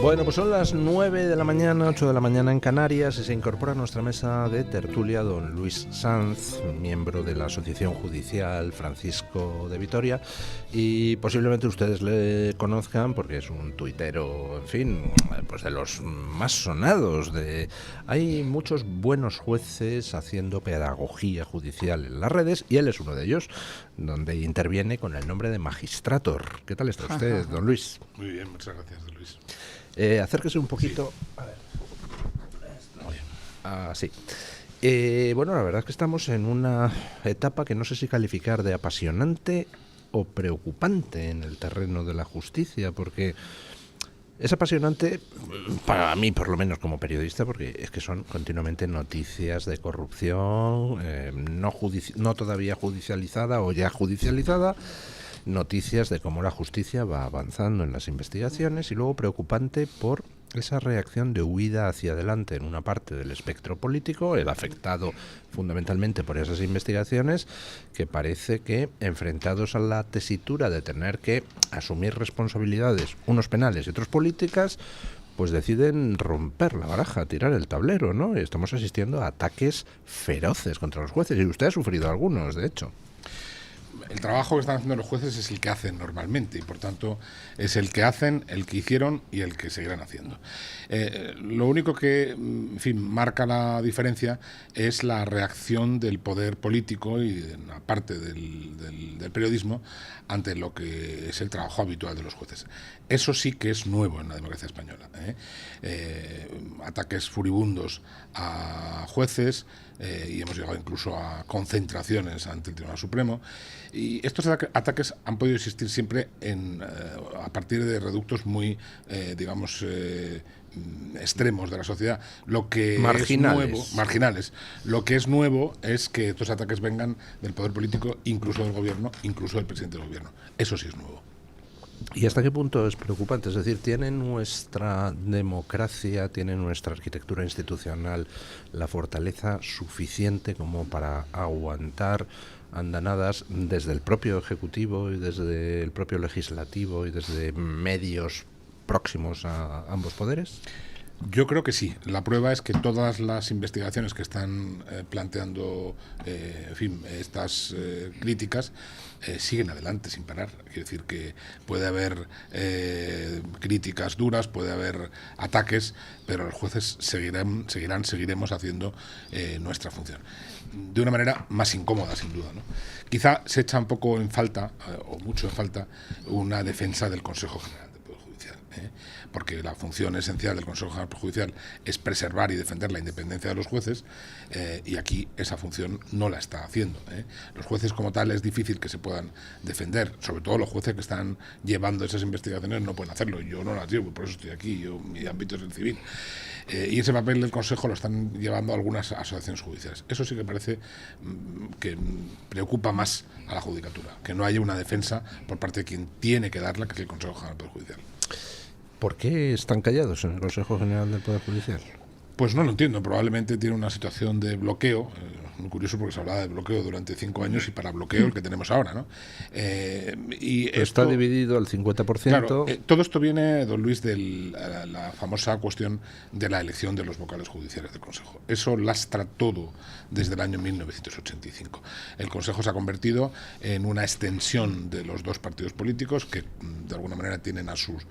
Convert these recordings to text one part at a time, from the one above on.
Bueno, pues son las 9 de la mañana, 8 de la mañana en Canarias, y se incorpora a nuestra mesa de tertulia don Luis Sanz, miembro de la Asociación Judicial Francisco de Vitoria, y posiblemente ustedes le conozcan porque es un tuitero, en fin, pues de los más sonados. Hay muchos buenos jueces haciendo pedagogía judicial en las redes, y él es uno de ellos, donde interviene con el nombre de Magistrator. ¿Qué tal está usted, don Luis? Muy bien, muchas gracias, don Luis. Acérquese un poquito. Sí. A ver. Sí. Bueno, la verdad es que estamos en una etapa que no sé si calificar de apasionante o preocupante en el terreno de la justicia, porque es apasionante para mí, por lo menos como periodista, porque es que son continuamente noticias de corrupción, no todavía judicializada o ya judicializada, noticias de cómo la justicia va avanzando en las investigaciones, y luego preocupante por esa reacción de huida hacia adelante en una parte del espectro político, el afectado fundamentalmente por esas investigaciones, que parece que, enfrentados a la tesitura de tener que asumir responsabilidades, unos penales y otros políticas, pues deciden romper la baraja, tirar el tablero, ¿no? Y estamos asistiendo a ataques feroces contra los jueces, y usted ha sufrido algunos, de hecho. El trabajo que están haciendo los jueces es el que hacen normalmente, y por tanto es el que hacen, el que hicieron y el que seguirán haciendo. Lo único que, en fin, marca la diferencia es la reacción del poder político y de una parte del periodismo ante lo que es el trabajo habitual de los jueces. Eso sí que es nuevo en la democracia española. Ataques furibundos a jueces, y hemos llegado incluso a concentraciones ante el Tribunal Supremo. Y estos ataques han podido existir siempre a partir de reductos muy, extremos de la sociedad. Lo que marginales. Es nuevo, marginales. Lo que es nuevo es que estos ataques vengan del poder político, incluso del gobierno, incluso del presidente del gobierno. Eso sí es nuevo. ¿Y hasta qué punto es preocupante? Es decir, ¿tiene nuestra democracia, tiene nuestra arquitectura institucional la fortaleza suficiente como para aguantar andanadas desde el propio Ejecutivo y desde el propio Legislativo y desde medios próximos a ambos poderes? Yo creo que sí. La prueba es que todas las investigaciones que están planteando estas críticas siguen adelante sin parar. Quiero decir que puede haber críticas duras, puede haber ataques, pero los jueces seguiremos haciendo nuestra función de una manera más incómoda, sin duda, ¿no? Quizá se echa un poco en falta, o mucho en falta, una defensa del Consejo General del Poder Judicial, porque la función esencial del Consejo General del Poder Judicial es preservar y defender la independencia de los jueces, y aquí esa función no la está haciendo. Los jueces como tal es difícil que se puedan defender, sobre todo los jueces que están llevando esas investigaciones no pueden hacerlo. Yo no las llevo, por eso estoy aquí, mi ámbito es el civil. Y ese papel del Consejo lo están llevando algunas asociaciones judiciales. Eso sí que parece que preocupa más a la judicatura, que no haya una defensa por parte de quien tiene que darla, que es el Consejo General del Poder Judicial. ¿Por qué están callados en el Consejo General del Poder Judicial? Pues no lo entiendo. Probablemente tiene una situación de bloqueo. Muy curioso, porque se hablaba de bloqueo durante 5 años y para bloqueo el que tenemos ahora, ¿no? Está dividido al 50%. Claro, todo esto viene, don Luis, de la famosa cuestión de la elección de los vocales judiciales del Consejo. Eso lastra todo desde el año 1985. El Consejo se ha convertido en una extensión de los dos partidos políticos que de alguna manera tienen a sus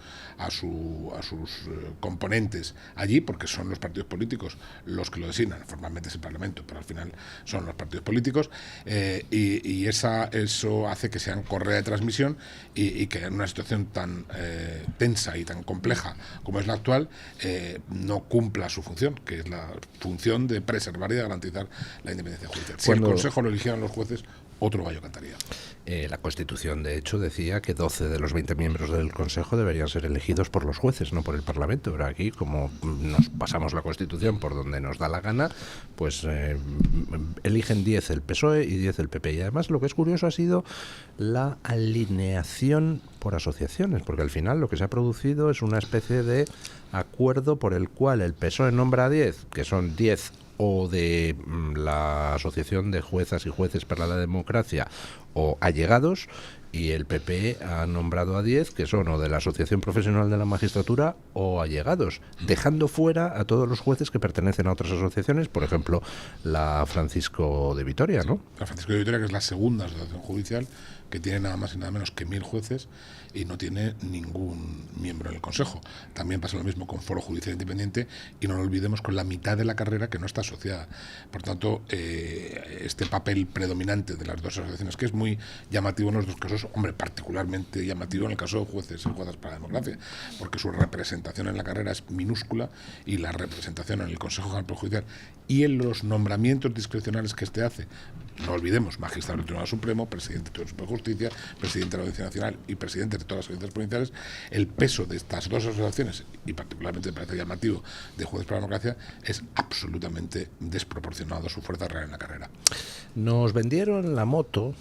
componentes allí, porque son los partidos políticos los que lo designan. Formalmente es el Parlamento, pero al final son los partidos políticos, y eso hace que sean correa de transmisión, y que en una situación tan tensa y tan compleja como es la actual, no cumpla su función, que es la función de preservar y de garantizar la independencia judicial. Si el Consejo lo eligieran los jueces, otro gallo cantaría. La Constitución, de hecho, decía que 12 de los 20 miembros del Consejo deberían ser elegidos por los jueces, no por el Parlamento. Pero aquí, como nos pasamos la Constitución por donde nos da la gana, pues eligen 10 el PSOE y 10 el PP. Y además lo que es curioso ha sido la alineación por asociaciones, porque al final lo que se ha producido es una especie de acuerdo por el cual el PSOE nombra a 10, que son 10 o de la Asociación de Juezas y Jueces para la Democracia o allegados, y el PP ha nombrado a 10 que son o de la Asociación Profesional de la Magistratura o allegados, dejando fuera a todos los jueces que pertenecen a otras asociaciones, por ejemplo, la Francisco de Vitoria, ¿no? La Francisco de Vitoria, que es la segunda asociación judicial, que tiene nada más y nada menos que 1000 jueces y no tiene ningún miembro en el Consejo. También pasa lo mismo con Foro Judicial Independiente y no lo olvidemos con la mitad de la carrera que no está asociada. Por tanto, este papel predominante de las dos asociaciones, que es muy llamativo en los dos casos, hombre, particularmente llamativo en el caso de jueces y juezas para la democracia, porque su representación en la carrera es minúscula y la representación en el Consejo General del Poder Judicial y en los nombramientos discrecionales que este hace, no olvidemos, magistrado del Tribunal Supremo, presidente del Tribunal Supremo de Justicia, presidente de la Audiencia Nacional y presidente de todas las audiencias provinciales, el peso de estas dos asociaciones, y particularmente me parece llamativo de Jueces para la Democracia, es absolutamente desproporcionado su fuerza real en la carrera. Nos vendieron la moto,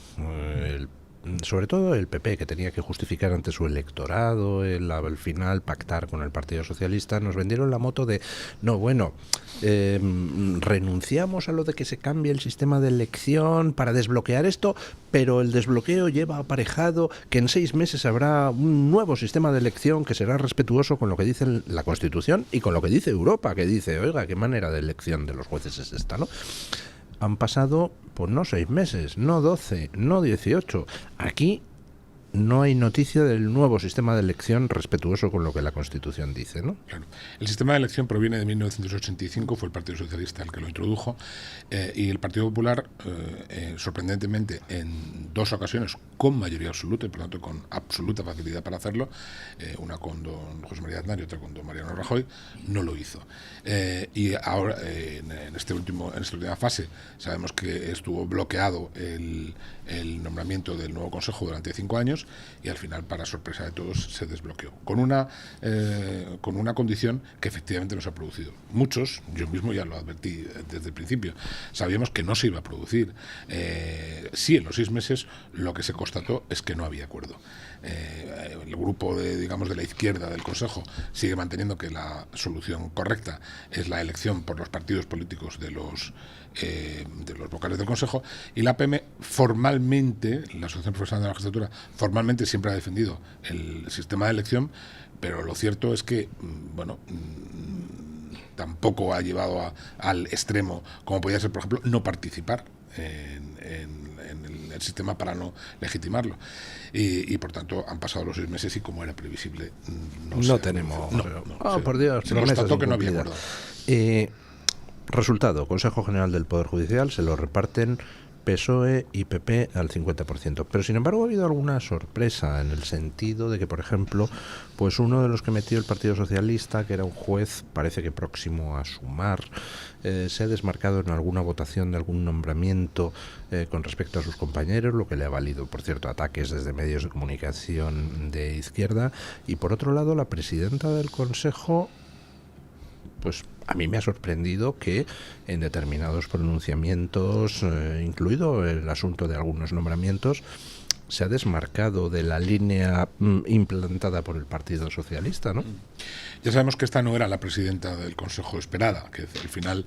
sobre todo el PP, que tenía que justificar ante su electorado al final pactar con el Partido Socialista. Nos vendieron la moto de, no, bueno, renunciamos a lo de que se cambie el sistema de elección para desbloquear esto, pero el desbloqueo lleva aparejado que en 6 meses habrá un nuevo sistema de elección que será respetuoso con lo que dice la Constitución y con lo que dice Europa, que dice, oiga, qué manera de elección de los jueces es esta, ¿no? Han pasado, pues no 6 meses, no 12, no 18. Aquí no hay noticia del nuevo sistema de elección respetuoso con lo que la Constitución dice, ¿no? Claro. El sistema de elección proviene de 1985, fue el Partido Socialista el que lo introdujo, y el Partido Popular, sorprendentemente, en 2 ocasiones con mayoría absoluta y por lo tanto con absoluta facilidad para hacerlo, una con don José María Aznar y otra con don Mariano Rajoy, no lo hizo. Y ahora, en esta última fase, sabemos que estuvo bloqueado el nombramiento del nuevo Consejo durante 5 años y al final, para sorpresa de todos, se desbloqueó con una condición que efectivamente no se ha producido. Muchos, yo mismo ya lo advertí desde el principio, sabíamos que no se iba a producir. Sí, en los 6 meses lo que se constató es que no había acuerdo. El grupo de la izquierda del Consejo sigue manteniendo que la solución correcta es la elección por los partidos políticos de los vocales del Consejo, y la APM formalmente, la Asociación Profesional de la Magistratura, formalmente siempre ha defendido el sistema de elección, pero lo cierto es que, tampoco ha llevado al extremo, como podía ser, por ejemplo, no participar en el sistema para no legitimarlo. Y por tanto han pasado los 6 meses y, como era previsible, no tenemos. Por Dios, se constató que no había acuerdo. Resultado: Consejo General del Poder Judicial se lo reparten PSOE y PP al 50%. Pero sin embargo ha habido alguna sorpresa, en el sentido de que, por ejemplo, pues uno de los que metió el Partido Socialista, que era un juez, parece que próximo a sumar, se ha desmarcado en alguna votación de algún nombramiento con respecto a sus compañeros, lo que le ha valido, por cierto, ataques desde medios de comunicación de izquierda. Y por otro lado, la presidenta del Consejo, pues a mí me ha sorprendido que en determinados pronunciamientos, incluido el asunto de algunos nombramientos, se ha desmarcado de la línea implantada por el Partido Socialista, ¿no? Ya sabemos que esta no era la presidenta del Consejo esperada, que al final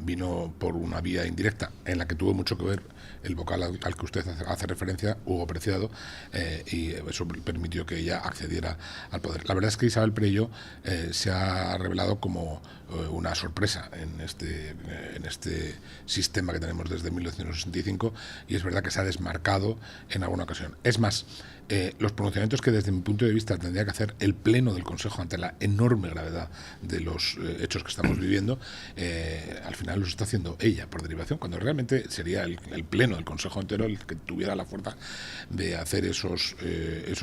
vino por una vía indirecta, en la que tuvo mucho que ver el vocal al que usted hace referencia, Hugo Preciado, y eso permitió que ella accediera al poder. La verdad es que Isabel Perelló se ha revelado como una sorpresa en este sistema que tenemos desde 1965, y es verdad que se ha desmarcado en alguna ocasión. Es más, los pronunciamientos que desde mi punto de vista tendría que hacer el Pleno del Consejo ante la enorme gravedad de los hechos que estamos viviendo, al final los está haciendo ella por derivación, cuando realmente sería el Pleno del Consejo entero el que tuviera la fuerza de hacer esos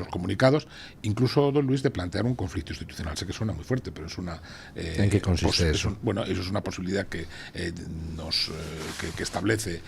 comunicados, incluso, don Luis, de plantear un conflicto institucional. Sé que suena muy fuerte, pero es una... ¿En qué consiste eso? Eso es una posibilidad que establece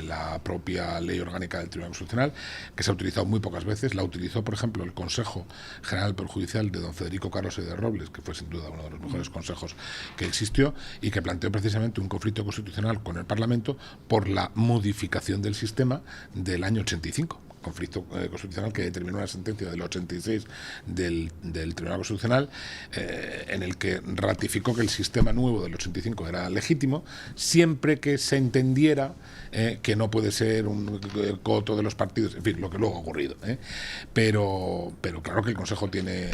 la propia Ley Orgánica del Tribunal Constitucional, que se ha utilizado muy pocas veces. La utilizó, por ejemplo, el Consejo General del Poder Judicial de don Federico Carlos de Robles, que fue sin duda uno de los mejores consejos que existió, y que planteó precisamente un conflicto constitucional con el Parlamento por la modificación del sistema del año 85. conflicto constitucional que determinó una sentencia del 86 del Tribunal Constitucional, en el que ratificó que el sistema nuevo del 85 era legítimo, siempre que se entendiera que no puede ser un coto de los partidos, en fin, lo que luego ha ocurrido. Pero claro que el Consejo tiene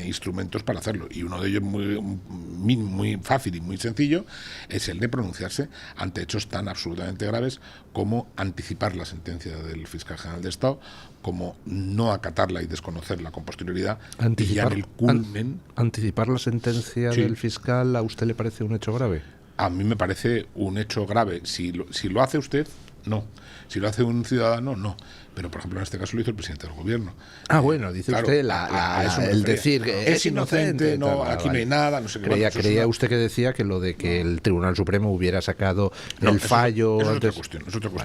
instrumentos para hacerlo, y uno de ellos muy fácil y muy sencillo es el de pronunciarse ante hechos tan absolutamente graves como anticipar la sentencia del fiscal general de Estado, como no acatarla y desconocerla con posterioridad, y ya en el culmen. ¿Anticipar la sentencia del fiscal a usted le parece un hecho grave? A mí me parece un hecho grave. Si lo hace usted, no. Si lo hace un ciudadano, no. Pero, por ejemplo, en este caso lo hizo el presidente del gobierno. Bueno, dice claro, usted el decir que es inocente, no, aquí no hay nada, no sé qué. Creía usted que decía que lo de que el Tribunal Supremo hubiera sacado el fallo... Es otra cuestión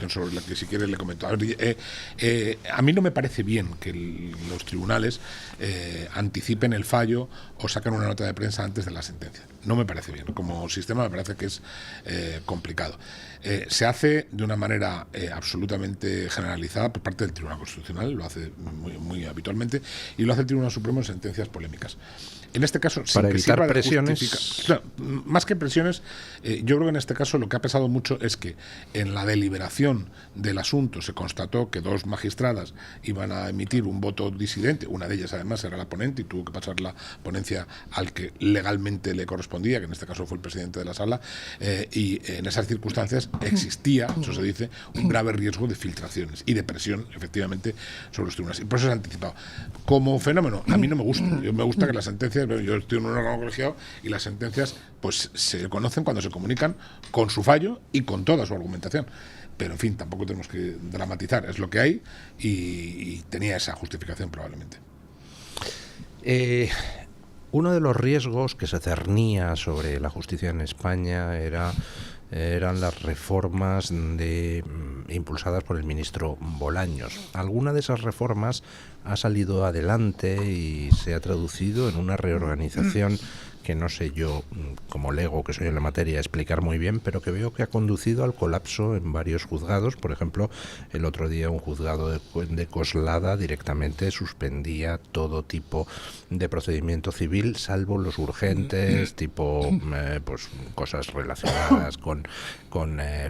sobre la que si quiere le comento. A mí no me parece bien que los tribunales anticipen el fallo o sacan una nota de prensa antes de la sentencia. No me parece bien. Como sistema me parece que es complicado. Se hace de una manera absolutamente generalizada por parte del Tribunal Constitucional, lo hace muy habitualmente, y lo hace el Tribunal Supremo en sentencias polémicas. En este caso, para evitar presiones, claro, más que presiones, yo creo que en este caso lo que ha pesado mucho es que en la deliberación del asunto se constató que dos magistradas iban a emitir un voto disidente, una de ellas además era la ponente y tuvo que pasar la ponencia al que legalmente le correspondía, que en este caso fue el presidente de la sala, y en esas circunstancias existía, eso se dice, un grave riesgo de filtraciones y de presión, efectivamente, sobre los tribunales. Y por eso se ha anticipado. Como fenómeno, a mí no me gusta. Me gusta que las sentencias, yo estoy en un órgano colegiado y las sentencias pues se conocen cuando se comunican con su fallo y con toda su argumentación. Pero, en fin, tampoco tenemos que dramatizar. Es lo que hay y tenía esa justificación probablemente. Uno de los riesgos que se cernía sobre la justicia en España eran las reformas impulsadas por el ministro Bolaños. Alguna de esas reformas ha salido adelante y se ha traducido en una reorganización que no sé yo, como lego que soy en la materia, explicar muy bien, pero que veo que ha conducido al colapso en varios juzgados. Por ejemplo, el otro día un juzgado de Coslada directamente suspendía todo tipo de procedimiento civil, salvo los urgentes, tipo pues cosas relacionadas con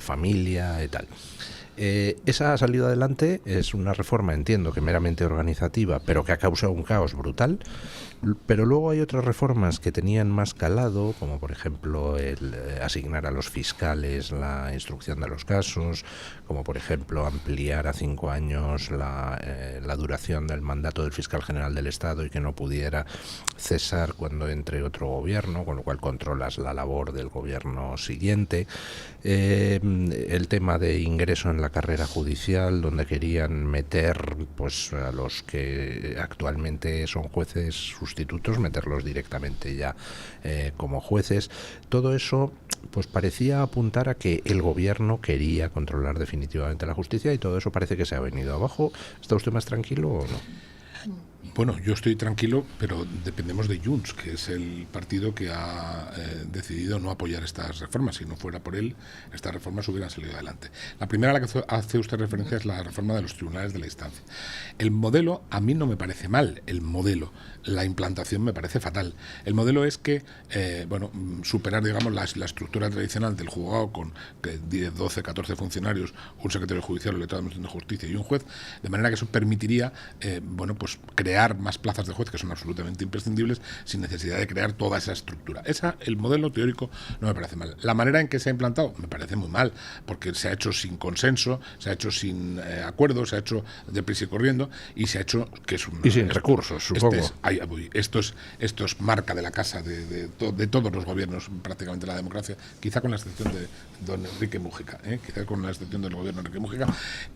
familia y tal. Esa ha salido adelante, es una reforma, entiendo que meramente organizativa, pero que ha causado un caos brutal. Pero luego hay otras reformas que tenían más calado, como por ejemplo el asignar a los fiscales la instrucción de los casos, como por ejemplo ampliar a 5 años la duración del mandato del fiscal general del Estado y que no pudiera cesar cuando entre otro gobierno, con lo cual controlas la labor del gobierno siguiente. El tema de ingreso en la carrera judicial, donde querían meter pues a los que actualmente son jueces sustitutos, meterlos directamente ya como jueces. Todo eso pues parecía apuntar a que el gobierno quería controlar definitivamente la justicia, y todo eso parece que se ha venido abajo. ¿Está usted más tranquilo o no? Bueno, yo estoy tranquilo, pero dependemos de Junts, que es el partido que ha decidido no apoyar estas reformas. Si no fuera por él, estas reformas hubieran salido adelante. La primera a la que hace usted referencia es la reforma de los tribunales de la instancia. El modelo a mí no me parece mal, la implantación me parece fatal. El modelo es que, superar, digamos, la estructura tradicional del juzgado con 10, 12, 14 funcionarios, un secretario judicial, un letrado de justicia y un juez, de manera que eso permitiría, crear más plazas de juez, que son absolutamente imprescindibles, sin necesidad de crear toda esa estructura. El modelo teórico no me parece mal. La manera en que se ha implantado me parece muy mal, porque se ha hecho sin consenso, se ha hecho sin acuerdo, se ha hecho deprisa y corriendo, y se ha hecho y sin recursos, supongo. Esto es marca de la casa de todos los gobiernos prácticamente de la democracia, quizá con la excepción de don Enrique Múgica, quizá con la excepción del gobierno de Enrique Múgica,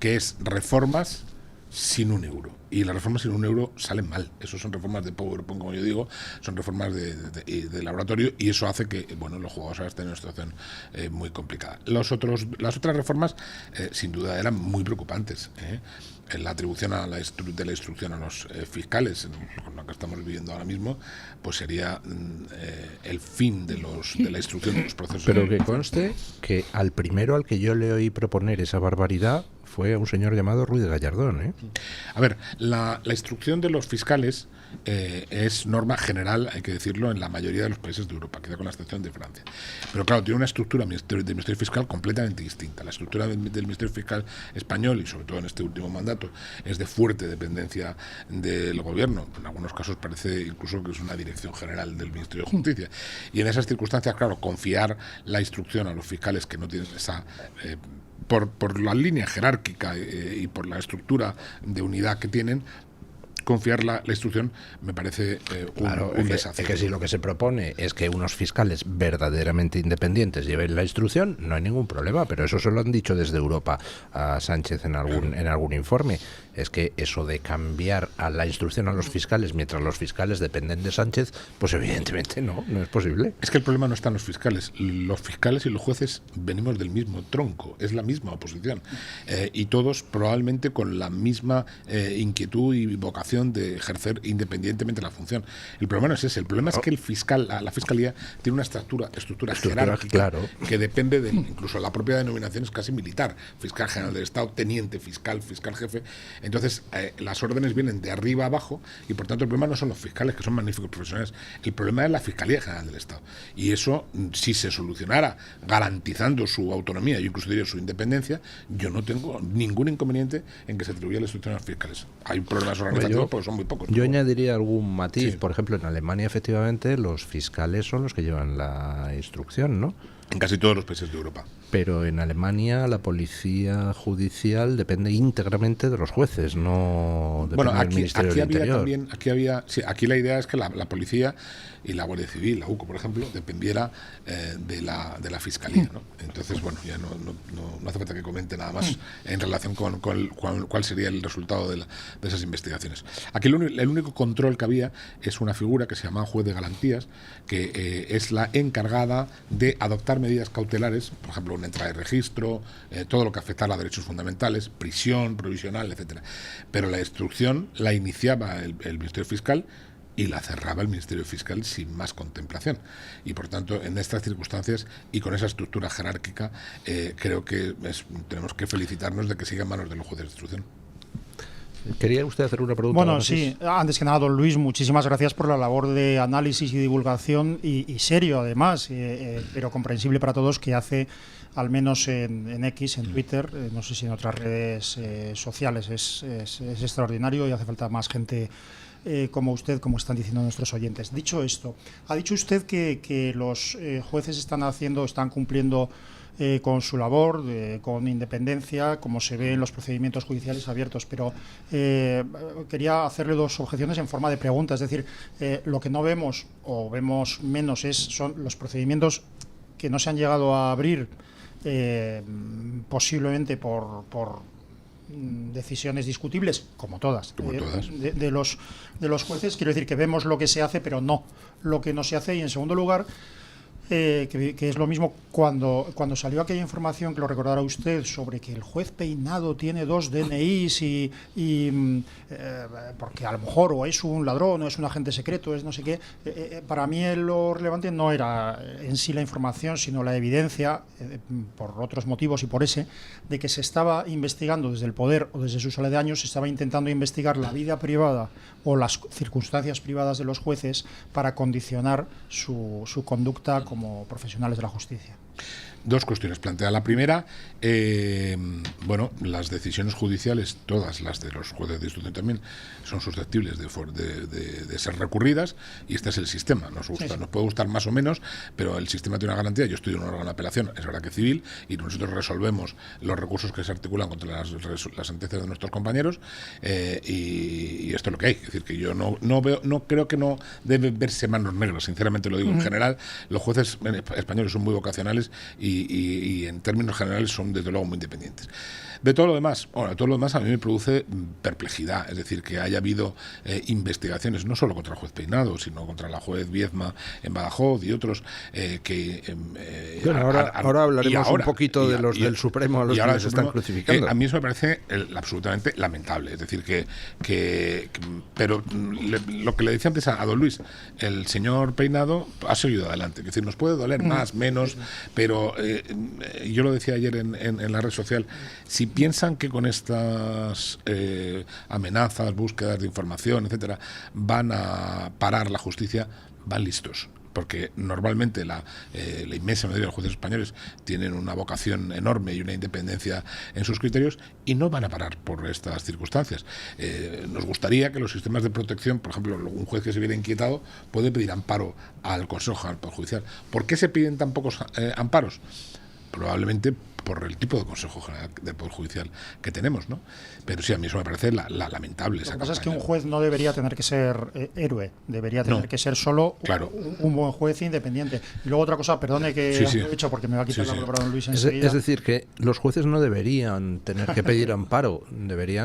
que es reformas sin un euro. Y las reformas sin un euro salen mal. Eso son reformas de PowerPoint, como yo digo, son reformas de laboratorio, y eso hace que los jugadores ahora estén en una situación muy complicada. Las otras reformas, sin duda, eran muy preocupantes. La atribución de la instrucción a los fiscales, con lo que estamos viviendo ahora mismo, pues sería el fin de la instrucción de los procesos. Pero que conste que al primero al que yo le oí proponer esa barbaridad fue a un señor llamado Ruiz de Gallardón, ¿eh? A ver, la instrucción de los fiscales es norma general, hay que decirlo, en la mayoría de los países de Europa, queda con la excepción de Francia. Pero claro, tiene una estructura del Ministerio Fiscal completamente distinta. La estructura del Ministerio Fiscal español, y sobre todo en este último mandato, es de fuerte dependencia del gobierno. En algunos casos parece incluso que es una dirección general del Ministerio de Justicia. Y en esas circunstancias, claro, confiar la instrucción a los fiscales que no tienen esa... por la línea jerárquica y por la estructura de unidad que tienen, confiar la instrucción me parece un desafío. Es que si lo que se propone es que unos fiscales verdaderamente independientes lleven la instrucción, no hay ningún problema, pero eso se lo han dicho desde Europa a Sánchez en algún informe. Es que eso de cambiar a la instrucción a los fiscales mientras los fiscales dependen de Sánchez, pues evidentemente no es posible. Es que el problema no está en los fiscales y los jueces venimos del mismo tronco, es la misma oposición, y todos probablemente con la misma inquietud y vocación de ejercer independientemente la función. El problema no es ese, el problema es que el fiscal, la fiscalía tiene una estructura jerárquica, claro, que depende de, incluso la propia denominación es casi militar, fiscal general del Estado, teniente fiscal, fiscal jefe. Entonces las órdenes vienen de arriba a abajo y por tanto el problema no son los fiscales, que son magníficos profesionales, el problema es la Fiscalía General del Estado. Y eso, si se solucionara garantizando su autonomía, yo incluso diría su independencia, yo no tengo ningún inconveniente en que se atribuya la instrucción a los fiscales. Hay problemas organizativos, porque son muy pocos. Yo añadiría algún matiz. Sí. Por ejemplo, en Alemania efectivamente los fiscales son los que llevan la instrucción, ¿no? En casi todos los países de Europa. Pero en Alemania la policía judicial depende íntegramente de los jueces, no depende del Ministerio del Interior. Aquí la idea es que la policía y la Guardia Civil, la UCO, por ejemplo, dependiera de la Fiscalía, ¿no? Entonces, bueno, ya no hace falta que comente nada más en relación con cuál sería el resultado de esas investigaciones. Aquí el único control que había es una figura que se llama juez de garantías, que es la encargada de adoptar medidas cautelares, por ejemplo, una entrada de registro, todo lo que afectara a derechos fundamentales, prisión provisional, etcétera. Pero la instrucción la iniciaba el Ministerio Fiscal y la cerraba el Ministerio Fiscal sin más contemplación. Y por tanto, en estas circunstancias y con esa estructura jerárquica, creo que tenemos que felicitarnos de que siga en manos de los jueces de instrucción. ¿Quería usted hacer una pregunta? Bueno, sí. Antes que nada, don Luis, muchísimas gracias por la labor de análisis y divulgación y serio, además, pero comprensible para todos, que hace, al menos en X, en Twitter, no sé si en otras redes sociales, es extraordinario y hace falta más gente como usted, como están diciendo nuestros oyentes. Dicho esto, ha dicho usted que los jueces están cumpliendo con su labor, con independencia, como se ve en los procedimientos judiciales abiertos, pero quería hacerle dos objeciones en forma de pregunta. Es decir, lo que no vemos o vemos menos son los procedimientos que no se han llegado a abrir, posiblemente por decisiones discutibles, como todas, de los jueces. Quiero decir que vemos lo que se hace, pero no lo que no se hace. Y en segundo lugar, que es lo mismo cuando salió aquella información, que lo recordará usted, sobre que el juez Peinado tiene 2 DNIs y porque a lo mejor o es un ladrón o es un agente secreto, es no sé qué. Para mí lo relevante no era en sí la información, sino la evidencia, por otros motivos y por ese, de que se estaba investigando desde el poder o desde sus aledaños, se estaba intentando investigar la vida privada o las circunstancias privadas de los jueces para condicionar su conducta como profesionales de la justicia. Dos cuestiones plantea. La primera, las decisiones judiciales, todas las de los jueces de instrucción también, son susceptibles de ser recurridas, y este es el sistema. Nos puede gustar más o menos, pero el sistema tiene una garantía. Yo estoy en un órgano de apelación, es verdad que civil, y nosotros resolvemos los recursos que se articulan contra las sentencias de nuestros compañeros, y esto es lo que hay. Es decir, que yo no creo que no debe verse manos negras, sinceramente lo digo. En general, los jueces españoles son muy vocacionales y en términos generales son desde luego muy independientes. De todo lo demás, a mí me produce perplejidad, es decir, que haya habido investigaciones no solo contra el juez Peinado, sino contra la juez Viezma en Badajoz y otros ahora hablaremos un poquito de los del Supremo a los que les están crucificando. A mí eso me parece absolutamente lamentable, es decir, pero lo que le decía antes a don Luis, el señor Peinado ha seguido adelante, es decir, nos puede doler más, menos, pero yo lo decía ayer en la red social, si piensan que con estas amenazas, búsquedas de información, etcétera, van a parar la justicia, van listos. Porque normalmente la inmensa mayoría de los jueces españoles tienen una vocación enorme y una independencia en sus criterios y no van a parar por estas circunstancias. Nos gustaría que los sistemas de protección, por ejemplo, un juez que se viera inquietado puede pedir amparo al Consejo General del Poder Judicial. ¿Por qué se piden tan pocos amparos? Probablemente por el tipo de Consejo General del Poder Judicial que tenemos, ¿no? Pero sí, a mí eso me parece lamentable. Lo que pasa es que un juez no debería tener que ser héroe, debería tener que ser solo un buen juez independiente. Y luego otra cosa, perdone que lo he hecho porque me va a quitar la palabra don Luis enseguida. Es decir, que los jueces no deberían tener que pedir amparo, debería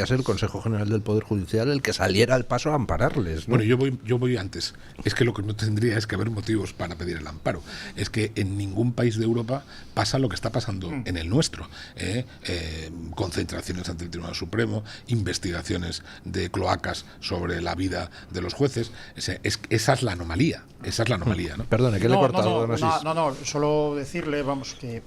ser el Consejo General del Poder Judicial el que saliera al paso a ampararles, ¿no? Bueno, yo voy antes. Es que lo que no tendría es que haber motivos para pedir el amparo. Es que en ningún país de Europa pasa lo que está pasando en el nuestro. Concentraciones ante el Tribunal Supremo, investigaciones de cloacas sobre la vida de los jueces. Esa es la anomalía. ¿No? Perdone, que le he cortado. No, solo decirle, vamos, que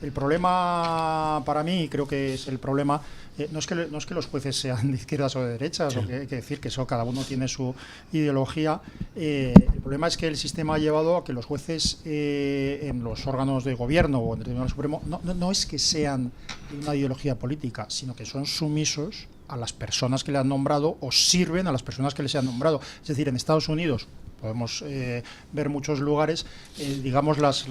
el problema para mí, creo que es el problema, no es que los jueces sean de izquierdas o de derechas, o que hay que decir que eso cada uno tiene su ideología. El problema es que el sistema ha llevado a que los jueces en los órganos de gobierno o en el Tribunal Supremo no es que sean de una ideología política, sino que son sumisos a las personas que le han nombrado o sirven a las personas que les han nombrado. Es decir, en Estados Unidos podemos ver muchos lugares, digamos, las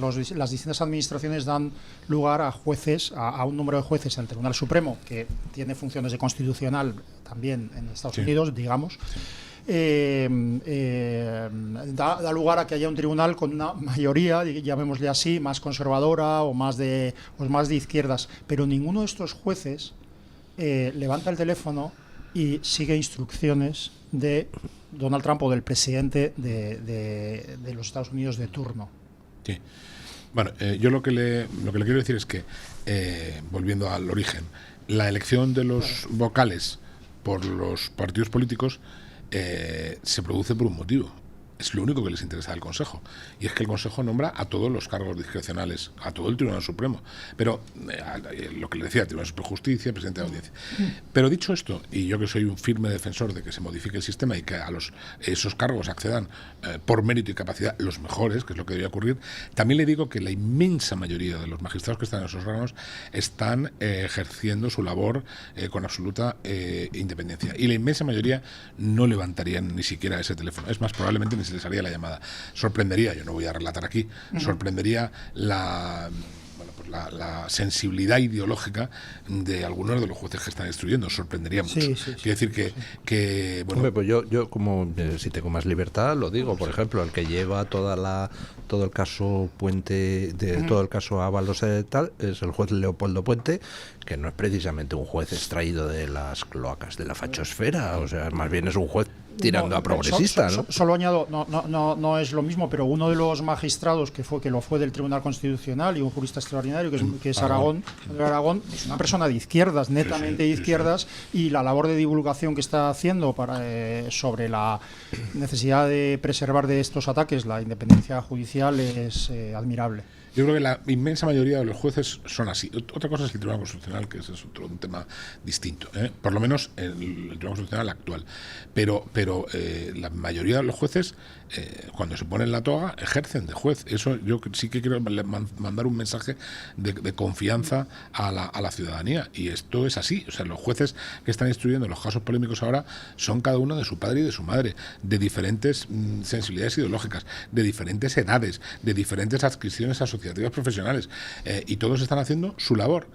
distintas administraciones dan lugar a jueces, a un número de jueces en el Tribunal Supremo, que tiene funciones de constitucional también en Estados Unidos, digamos. Da lugar a que haya un tribunal con una mayoría, llamémosle así, más conservadora o más de izquierdas, pero ninguno de estos jueces levanta el teléfono y sigue instrucciones de Donald Trump o del presidente de los Estados Unidos de turno. Sí. Bueno, yo lo que le quiero decir es que, volviendo al origen, la elección de los vocales por los partidos políticos se produce por un motivo. Es lo único que les interesa al Consejo. Y es que el Consejo nombra a todos los cargos discrecionales, a todo el Tribunal Supremo. Pero lo que le decía, Tribunal Supremo de Justicia, presidente de la Audiencia. Pero dicho esto, y yo que soy un firme defensor de que se modifique el sistema y que a esos cargos accedan por mérito y capacidad los mejores, que es lo que debe ocurrir, también le digo que la inmensa mayoría de los magistrados que están en esos órganos están ejerciendo su labor con absoluta independencia. Y la inmensa mayoría no levantarían ni siquiera ese teléfono. Es más, probablemente ni se les haría la llamada. Sorprendería, yo no voy a relatar aquí, sorprendería la sensibilidad ideológica de algunos de los jueces que están instruyendo, sorprendería mucho. Quiero decir que bueno. Hombre, pues yo como si tengo más libertad lo digo, por ejemplo, el que lleva todo el caso Puente, todo el caso Ábalos tal, es el juez Leopoldo Puente, que no es precisamente un juez extraído de las cloacas de la fachosfera, o sea, más bien es un juez tirando a progresista, ¿no? Solo añado, no es lo mismo, pero uno de los magistrados que lo fue del Tribunal Constitucional y un jurista extraordinario que es Aragón, es una persona de izquierdas, netamente de izquierdas, y la labor de divulgación que está haciendo sobre la necesidad de preservar de estos ataques la independencia judicial es admirable. Yo creo que la inmensa mayoría de los jueces son así. Otra cosa es el Tribunal Constitucional, que ese es un tema distinto, por lo menos el Tribunal Constitucional actual. Pero la mayoría de los jueces, cuando se ponen la toga, ejercen de juez. Eso yo sí que quiero mandar un mensaje de confianza a la ciudadanía. Y esto es así. O sea, los jueces que están instruyendo los casos polémicos ahora son cada uno de su padre y de su madre, de diferentes sensibilidades ideológicas, de diferentes edades, de diferentes adscripciones asociativas profesionales, y todos están haciendo su labor,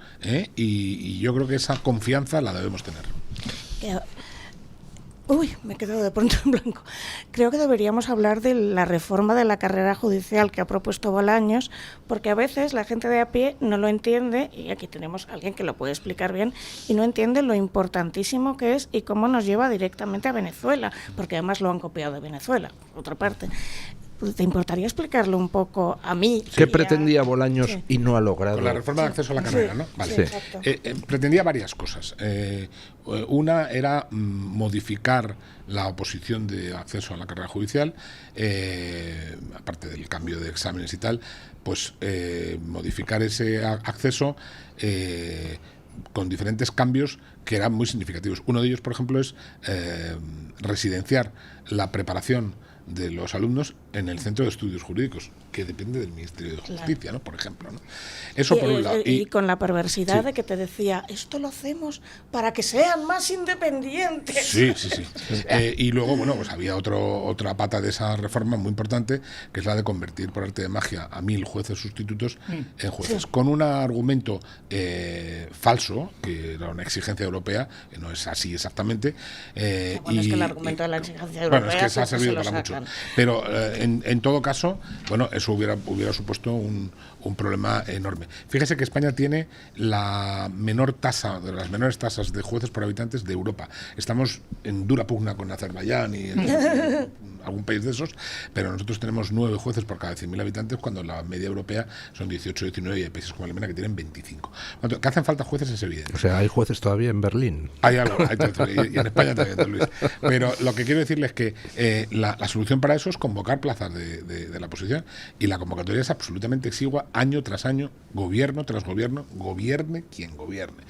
y yo creo que esa confianza la debemos tener. Me he quedado de pronto en blanco. Creo que deberíamos hablar de la reforma de la carrera judicial que ha propuesto Bolaños, porque a veces la gente de a pie no lo entiende, y aquí tenemos a alguien que lo puede explicar bien, y no entiende lo importantísimo que es y cómo nos lleva directamente a Venezuela, porque además lo han copiado de Venezuela, por otra parte. ¿te importaría explicarlo un poco a mí? ¿Qué pretendía Bolaños y no ha logrado? Con la reforma de acceso a la carrera, ¿no? Vale. Pretendía varias cosas. Una era modificar la oposición de acceso a la carrera judicial, aparte del cambio de exámenes y tal, pues modificar ese acceso con diferentes cambios que eran muy significativos. Uno de ellos, por ejemplo, es residenciar la preparación de los alumnos en el Centro de Estudios Jurídicos, que depende del Ministerio de Justicia, ¿no? Por ejemplo, ¿no? Eso por un lado. Y con la perversidad de que te decía, esto lo hacemos para que sean más independientes. Sí. Y luego, bueno, pues había otra pata de esa reforma muy importante, que es la de convertir por arte de magia a 1000 jueces sustitutos en jueces, con un argumento falso, que era una exigencia europea, que no es así exactamente. Es que el argumento de la exigencia europea... Bueno, es que se ha servido para mucho. Pero en todo caso, bueno, eso hubiera supuesto un problema enorme. Fíjese que España tiene la menor tasa, de las menores tasas de jueces por habitantes de Europa. Estamos en dura pugna con Azerbaiyán y algún país de esos, pero nosotros tenemos 9 jueces por cada 100.000 habitantes, cuando la media europea son 18, 19, y hay países como Alemania que tienen 25. Que hacen falta jueces es evidente. O sea, hay jueces todavía en Berlín. Hay algo, y en España también, don Luis. Pero lo que quiero decirles es que la solución para eso es convocar plazas de la oposición, y la convocatoria es absolutamente exigua, año tras año, gobierno tras gobierno, gobierne quien gobierne.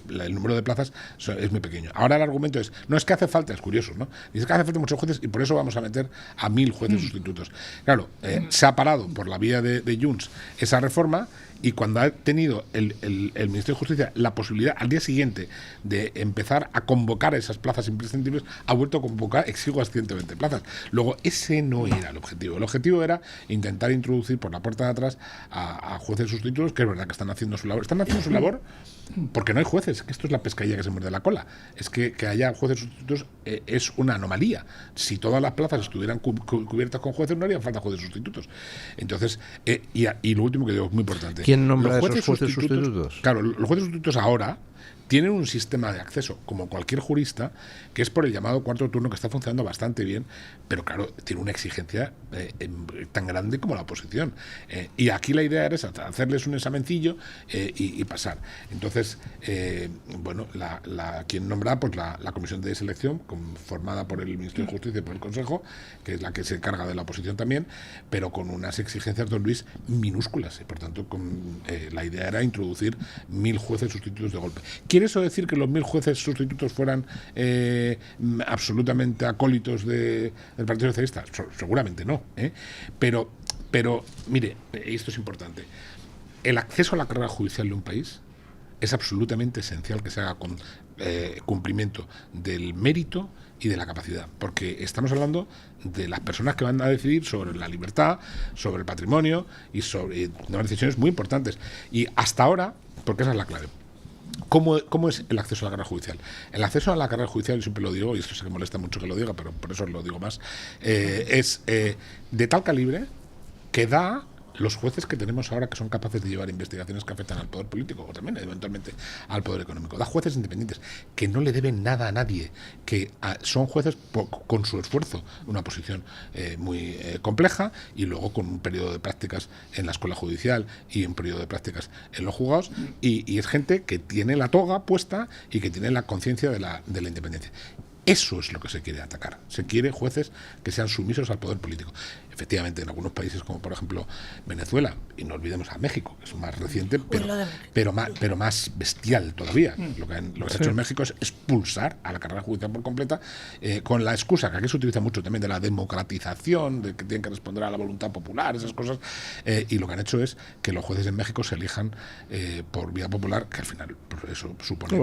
El número de plazas es muy pequeño. Ahora el argumento es, no es que hace falta, es curioso, ¿no? Dice que hace falta muchos jueces y por eso vamos a meter a 1000 jueces sustitutos. Claro, se ha parado por la vía de Junts esa reforma, y cuando ha tenido el Ministerio de Justicia la posibilidad al día siguiente de empezar a convocar esas plazas imprescindibles, ha vuelto a convocar exiguas 120 plazas. Luego, ese no era el objetivo. El objetivo era intentar introducir por la puerta de atrás a jueces sustitutos, que es verdad que están haciendo su labor. Están haciendo su labor porque no hay jueces, que esto es la pescadilla que se muerde la cola. Es que haya jueces sustitutos es una anomalía. Si todas las plazas estuvieran cubiertas con jueces, no harían falta jueces sustitutos. Entonces, y lo último que digo es muy importante. ¿Quién nombra a esos jueces sustitutos? Claro, los jueces sustitutos ahora tienen un sistema de acceso, como cualquier jurista, que es por el llamado cuarto turno, que está funcionando bastante bien, pero claro, tiene una exigencia tan grande como la oposición. Y aquí la idea era hacerles un examencillo y pasar. Entonces, bueno, quien nombra, pues la comisión de selección, formada por el Ministerio de Justicia y por el Consejo, que es la que se encarga de la oposición también, pero con unas exigencias, don Luis, minúsculas. Y por tanto, la idea era introducir 1000 jueces sustitutos de golpe. ¿Quiere eso decir que los 1000 jueces sustitutos fueran absolutamente acólitos del Partido Socialista? Seguramente no. Pero mire, esto es importante. El acceso a la carrera judicial de un país es absolutamente esencial que se haga con cumplimiento del mérito y de la capacidad, porque estamos hablando de las personas que van a decidir sobre la libertad, sobre el patrimonio y sobre unas decisiones muy importantes. Y hasta ahora, porque esa es la clave, ¿cómo es el acceso a la carrera judicial? El acceso a la carrera judicial, yo siempre lo digo, y esto sé que molesta mucho que lo diga, pero por eso lo digo más, es de tal calibre que da los jueces que tenemos ahora, que son capaces de llevar investigaciones que afectan al poder político o también eventualmente al poder económico. Da jueces independientes que no le deben nada a nadie, que son jueces con su esfuerzo, una posición muy compleja, y luego con un periodo de prácticas en la escuela judicial y un periodo de prácticas en los juzgados, y es gente que tiene la toga puesta y que tiene la conciencia de la independencia. Eso es lo que se quiere atacar. Se quiere jueces que sean sumisos al poder político. Efectivamente, en algunos países, como por ejemplo Venezuela, y no olvidemos a México, que es más reciente, pero más bestial todavía. Lo que se ha hecho en México es expulsar a la carrera judicial por completa, con la excusa, que aquí se utiliza mucho también, de la democratización, de que tienen que responder a la voluntad popular, esas cosas, y lo que han hecho es que los jueces en México se elijan por vía popular, que al final eso supone...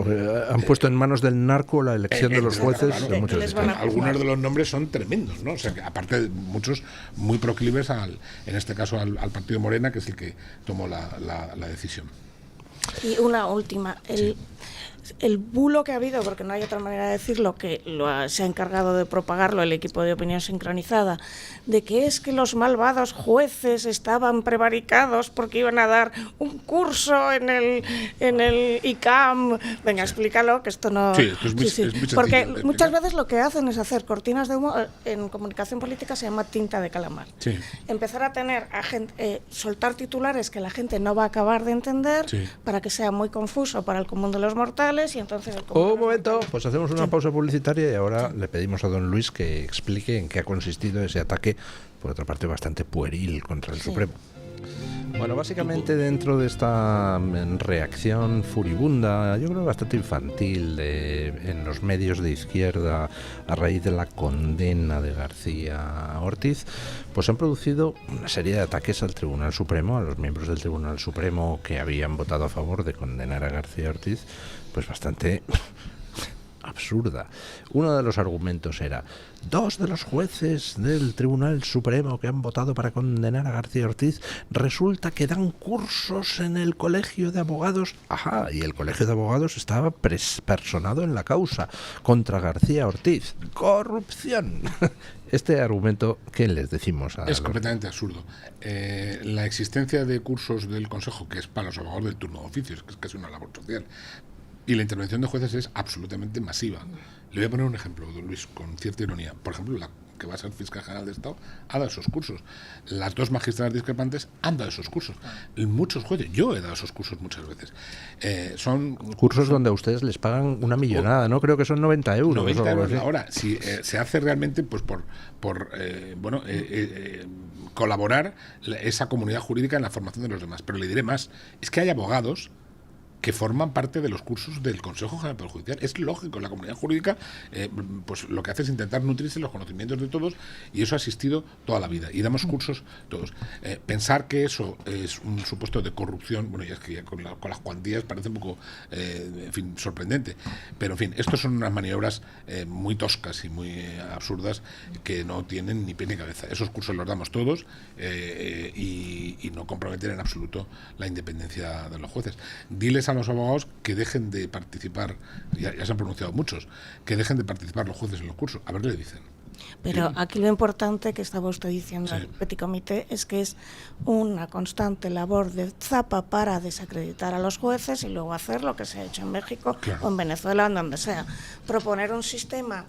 han puesto en manos del narco la elección de los jueces. Claro, algunos de los nombres son tremendos, ¿no? O sea, que aparte de muchos muy proclives en este caso al partido Morena, que es el que tomó la decisión. Y una última, el bulo que ha habido, porque no hay otra manera de decirlo, que se ha encargado de propagarlo el equipo de opinión sincronizada, de que es que los malvados jueces estaban prevaricados porque iban a dar un curso en el ICAM. Venga, explícalo, que esto no... Sí, esto es muy sencillo. Porque muchas veces lo que hacen es hacer cortinas de humo. En comunicación política se llama tinta de calamar. Sí. Empezar a tener soltar titulares que la gente no va a acabar de entender, Sí, para que sea muy confuso para el común de los mortales, y entonces... Un momento, pues hacemos una pausa publicitaria y ahora le pedimos a don Luis que explique en qué ha consistido ese ataque, por otra parte bastante pueril, contra el Supremo. Bueno, básicamente dentro de esta reacción furibunda, yo creo bastante infantil, en los medios de izquierda a raíz de la condena de García Ortiz, pues han producido una serie de ataques al Tribunal Supremo, a los miembros del Tribunal Supremo que habían votado a favor de condenar a García Ortiz, pues bastante absurda. Uno de los argumentos era: 2 de los jueces del Tribunal Supremo que han votado para condenar a García Ortiz resulta que dan cursos en el Colegio de Abogados. Ajá, y el Colegio de Abogados estaba personado en la causa contra García Ortiz. ¡Corrupción! Este argumento, ¿qué les decimos a es completamente absurdo. La existencia de cursos del Consejo, que es para los abogados del turno de oficios, que es casi una labor social, y la intervención de jueces es absolutamente masiva. Le voy a poner un ejemplo, don Luis, con cierta ironía. Por ejemplo, la que va a ser fiscal general de Estado ha dado esos cursos. Las 2 magistradas discrepantes han dado esos cursos. Muchos jueces, yo he dado esos cursos muchas veces. Son cursos donde a ustedes les pagan una millonada, ¿no? Creo que son 90 euros. 90 euros la hora. Si se hace realmente pues por colaborar esa comunidad jurídica en la formación de los demás. Pero le diré más, es que hay abogados que forman parte de los cursos del Consejo General del Poder Judicial. Es lógico, la comunidad jurídica pues lo que hace es intentar nutrirse los conocimientos de todos, y eso ha existido toda la vida, y damos cursos todos. Pensar que eso es un supuesto de corrupción, bueno, ya es que ya con las cuantías parece un poco sorprendente, pero en fin, estos son unas maniobras muy toscas y muy absurdas que no tienen ni pie ni cabeza. Esos cursos los damos todos y no comprometen en absoluto la independencia de los jueces. Diles a los abogados que dejen de participar, ya se han pronunciado muchos, que dejen de participar los jueces en los cursos. A ver qué le dicen. Pero aquí lo importante que estaba usted diciendo Sí. al Petit Comité es que es una constante labor de zapa para desacreditar a los jueces y luego hacer lo que se ha hecho en México, Claro, o en Venezuela o en donde sea. Proponer un sistema,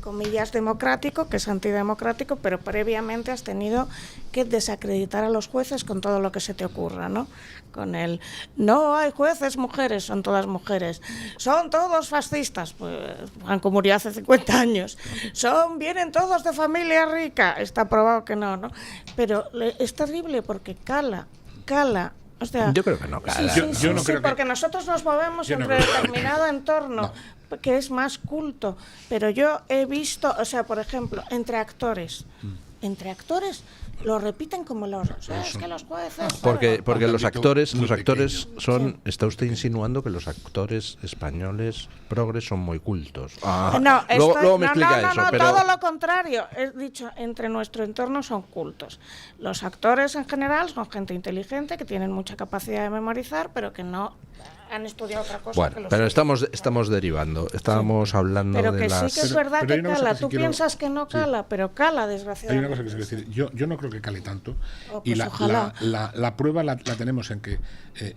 comillas, democrático, que es antidemocrático, pero previamente has tenido que desacreditar a los jueces con todo lo que se te ocurra, ¿no? Con el no hay jueces mujeres, son todas mujeres, son todos fascistas, pues Franco murió hace 50 años, vienen todos de familia rica, está probado que no, ¿no? Pero es terrible porque cala. O sea, yo creo que no cala. Sí, Yo no creo que... porque nosotros nos movemos Yo no entre creo que... determinado entorno que es más culto, pero yo he visto, o sea, por ejemplo, entre actores lo repiten como loros. O sea, es que los jueces... Porque los actores son... Sí. ¿Está usted insinuando que los actores españoles progres son muy cultos? Luego me explica eso. Pero... todo lo contrario. He dicho, entre nuestro entorno son cultos. Los actores en general son gente inteligente, que tienen mucha capacidad de memorizar, pero que no han estudiado otra cosa. Bueno, pero estamos derivando. Estábamos hablando pero de que las... sí que es verdad pero que cala. Tú quiero... piensas que no cala, pero cala, desgraciadamente. Hay una cosa que quiero decir. Yo no creo que cale tanto. Pues Y ojalá. la prueba la tenemos en que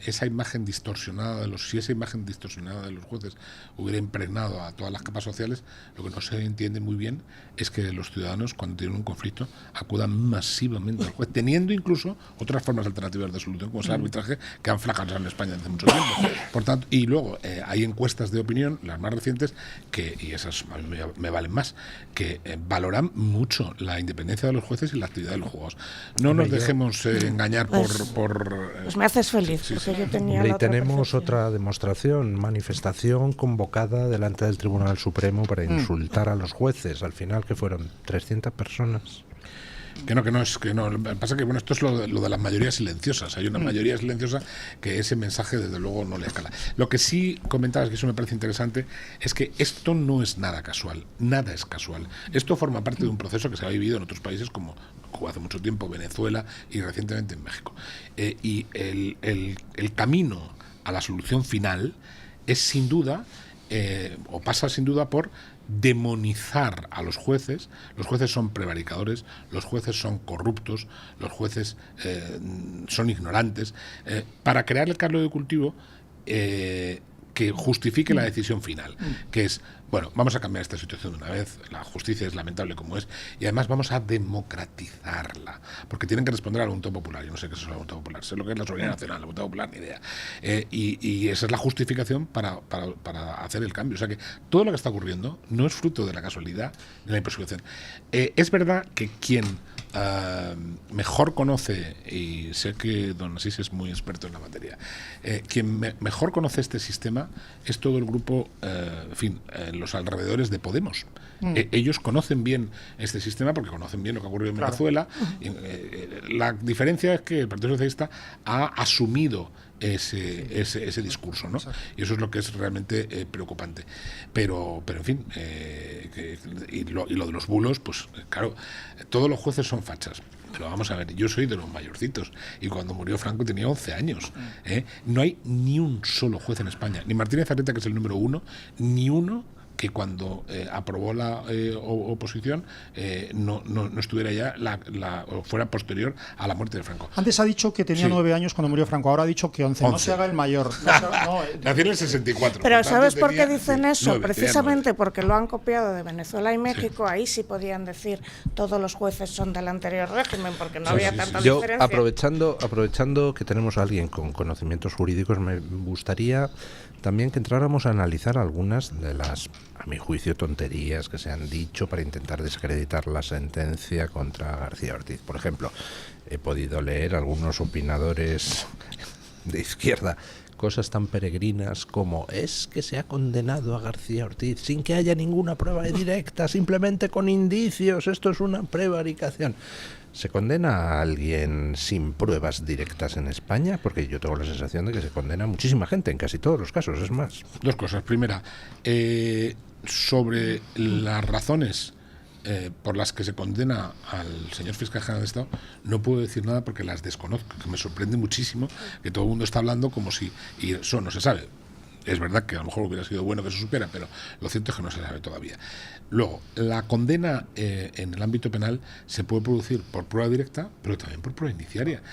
esa imagen distorsionada si esa imagen distorsionada de los jueces hubiera impregnado a todas las capas sociales, lo que no se entiende muy bien es que los ciudadanos, cuando tienen un conflicto, acudan masivamente al juez, teniendo incluso otras formas alternativas de solución, como es el arbitraje, que han fracasado en España desde mucho tiempo. Por tanto, y luego hay encuestas de opinión, las más recientes, y esas a mí me valen más, que valoran mucho la independencia de los jueces y la actividad de los juzgados. No nos dejemos engañar por Pues me haces feliz, porque yo tenía Hombre, la y otra tenemos percepción. otra demostración, manifestación convocada delante del Tribunal Supremo para insultar a los jueces. Al final, que fueron 300 personas. Que no. Pasa que, bueno, esto es lo de las mayorías silenciosas. Hay una mayoría silenciosa que ese mensaje, desde luego, no le escala. Lo que sí comentabas, que eso me parece interesante, es que esto no es nada casual. Nada es casual. Esto forma parte de un proceso que se ha vivido en otros países como hace mucho tiempo Venezuela y recientemente en México. Y el camino a la solución final es sin duda, o pasa sin duda por demonizar a los jueces. Los jueces son prevaricadores, los jueces son corruptos, los jueces son ignorantes, para crear el caldo de cultivo que justifique la decisión final, que es, bueno, vamos a cambiar esta situación de una vez, la justicia es lamentable como es, y además vamos a democratizarla, porque tienen que responder a la voluntad popular. Yo no sé qué es la voluntad popular, sé lo que es la soberanía nacional, la voluntad popular, ni idea. Y esa es la justificación para hacer el cambio. O sea que todo lo que está ocurriendo no es fruto de la casualidad, de la impersecución. Es verdad que quien mejor conoce, y sé que don Asís es muy experto en la materia, quien mejor conoce este sistema es todo el grupo, los alrededores de Podemos. Ellos conocen bien este sistema porque conocen bien lo que ha ocurrido en Venezuela. La diferencia es que el Partido Socialista ha asumido ese discurso, ¿no? Y eso es lo que es realmente preocupante. Pero en fin, y lo de los bulos, pues claro, todos los jueces son fachas. Pero vamos a ver, yo soy de los mayorcitos y cuando murió Franco tenía 11 años. No hay ni un solo juez en España, ni Martínez Arrieta, que es el número 1, ni uno que cuando aprobó la oposición no estuviera ya o fuera posterior a la muerte de Franco. Antes ha dicho que tenía 9 años cuando murió Franco, ahora ha dicho que 11. No se haga el mayor. Nació en el 64. Pero ¿sabes por qué dicen eso? 9, precisamente porque lo han copiado de Venezuela y México. Ahí sí podían decir todos los jueces son del anterior régimen, porque no había tanta diferencia. Yo, aprovechando que tenemos a alguien con conocimientos jurídicos, me gustaría también que entráramos a analizar algunas de las, a mi juicio, tonterías que se han dicho para intentar desacreditar la sentencia contra García Ortiz. Por ejemplo, he podido leer algunos opinadores de izquierda cosas tan peregrinas como es que se ha condenado a García Ortiz sin que haya ninguna prueba directa, simplemente con indicios, esto es una prevaricación. ¿Se condena a alguien sin pruebas directas en España? Porque yo tengo la sensación de que se condena a muchísima gente, en casi todos los casos, es más. Dos cosas. Primera, sobre las razones por las que se condena al señor fiscal general de Estado, no puedo decir nada porque las desconozco, que me sorprende muchísimo que todo el mundo está hablando como si... Y eso no se sabe. Es verdad que a lo mejor hubiera sido bueno que se supiera, pero lo cierto es que no se sabe todavía. Luego, la condena en el ámbito penal se puede producir por prueba directa, pero también por prueba indiciaria.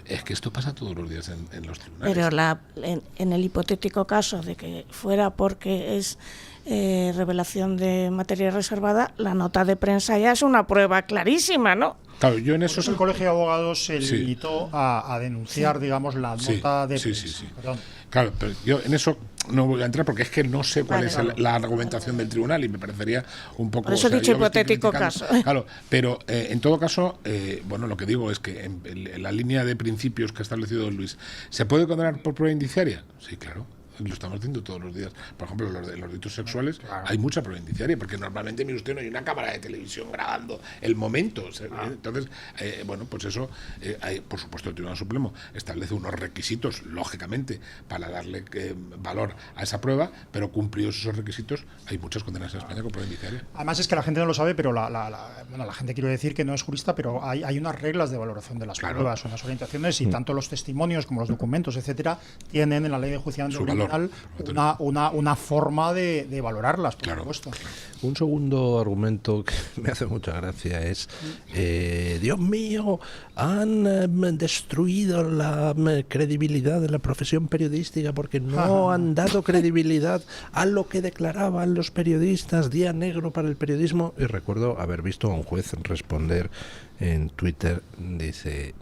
Es que esto pasa todos los días en los tribunales. Pero en el hipotético caso de que fuera porque es revelación de materia reservada, la nota de prensa ya es una prueba clarísima, ¿no? Claro, yo en eso... el Colegio de Abogados se limitó a denunciar, digamos, la nota de prensa. Sí. Claro, pero yo en eso no voy a entrar porque es que no sé cuál es la argumentación del tribunal y me parecería un poco... Por eso he dicho hipotético caso. Claro, pero en todo caso, bueno, lo que digo es que en la línea de principios que ha establecido Luis, ¿se puede condenar por prueba indiciaria? Sí, claro. Lo estamos haciendo todos los días. Por ejemplo, los delitos sexuales, hay mucha prueba indiciaria, porque normalmente, mire usted, no hay una cámara de televisión grabando el momento. Entonces, bueno, pues eso, por supuesto, el Tribunal Supremo establece unos requisitos, lógicamente, para darle valor a esa prueba, pero cumplidos esos requisitos, hay muchas condenas en España con prueba indiciaria. Además, es que la gente no lo sabe, pero la gente, quiero decir que no es jurista, pero hay unas reglas de valoración de las pruebas, unas orientaciones, y tanto los testimonios como los documentos, etcétera, tienen en la ley de enjuiciamiento una forma de valorarlas, por supuesto. Un segundo argumento que me hace mucha gracia es Dios mío, han destruido la credibilidad de la profesión periodística porque no han dado credibilidad a lo que declaraban los periodistas, día negro para el periodismo. Y recuerdo haber visto a un juez responder en Twitter, dice: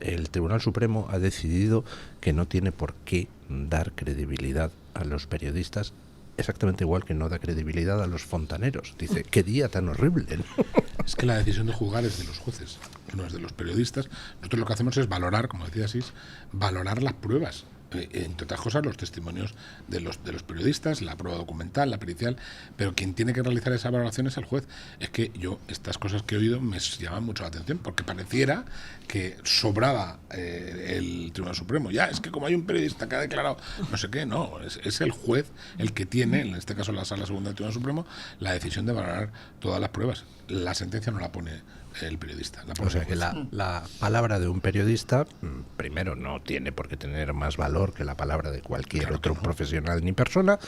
el Tribunal Supremo ha decidido que no tiene por qué dar credibilidad a los periodistas, exactamente igual que no da credibilidad a los fontaneros. Dice, qué día tan horrible, ¿no? Es que la decisión de juzgar es de los jueces, no es de los periodistas. Nosotros lo que hacemos es valorar, como decía Asís, valorar las pruebas. Entre otras cosas, los testimonios de los periodistas, la prueba documental, la pericial, pero quien tiene que realizar esa valoración es el juez. Es que estas cosas que he oído me llaman mucho la atención, porque pareciera que sobraba el Tribunal Supremo. Ya, es que como hay un periodista que ha declarado no sé qué, no, es el juez el que tiene, en este caso la Sala Segunda del Tribunal Supremo, la decisión de valorar todas las pruebas. La sentencia no la pone el periodista. O sea que la palabra de un periodista, primero, no tiene por qué tener más valor que la palabra de cualquier otro profesional ni persona,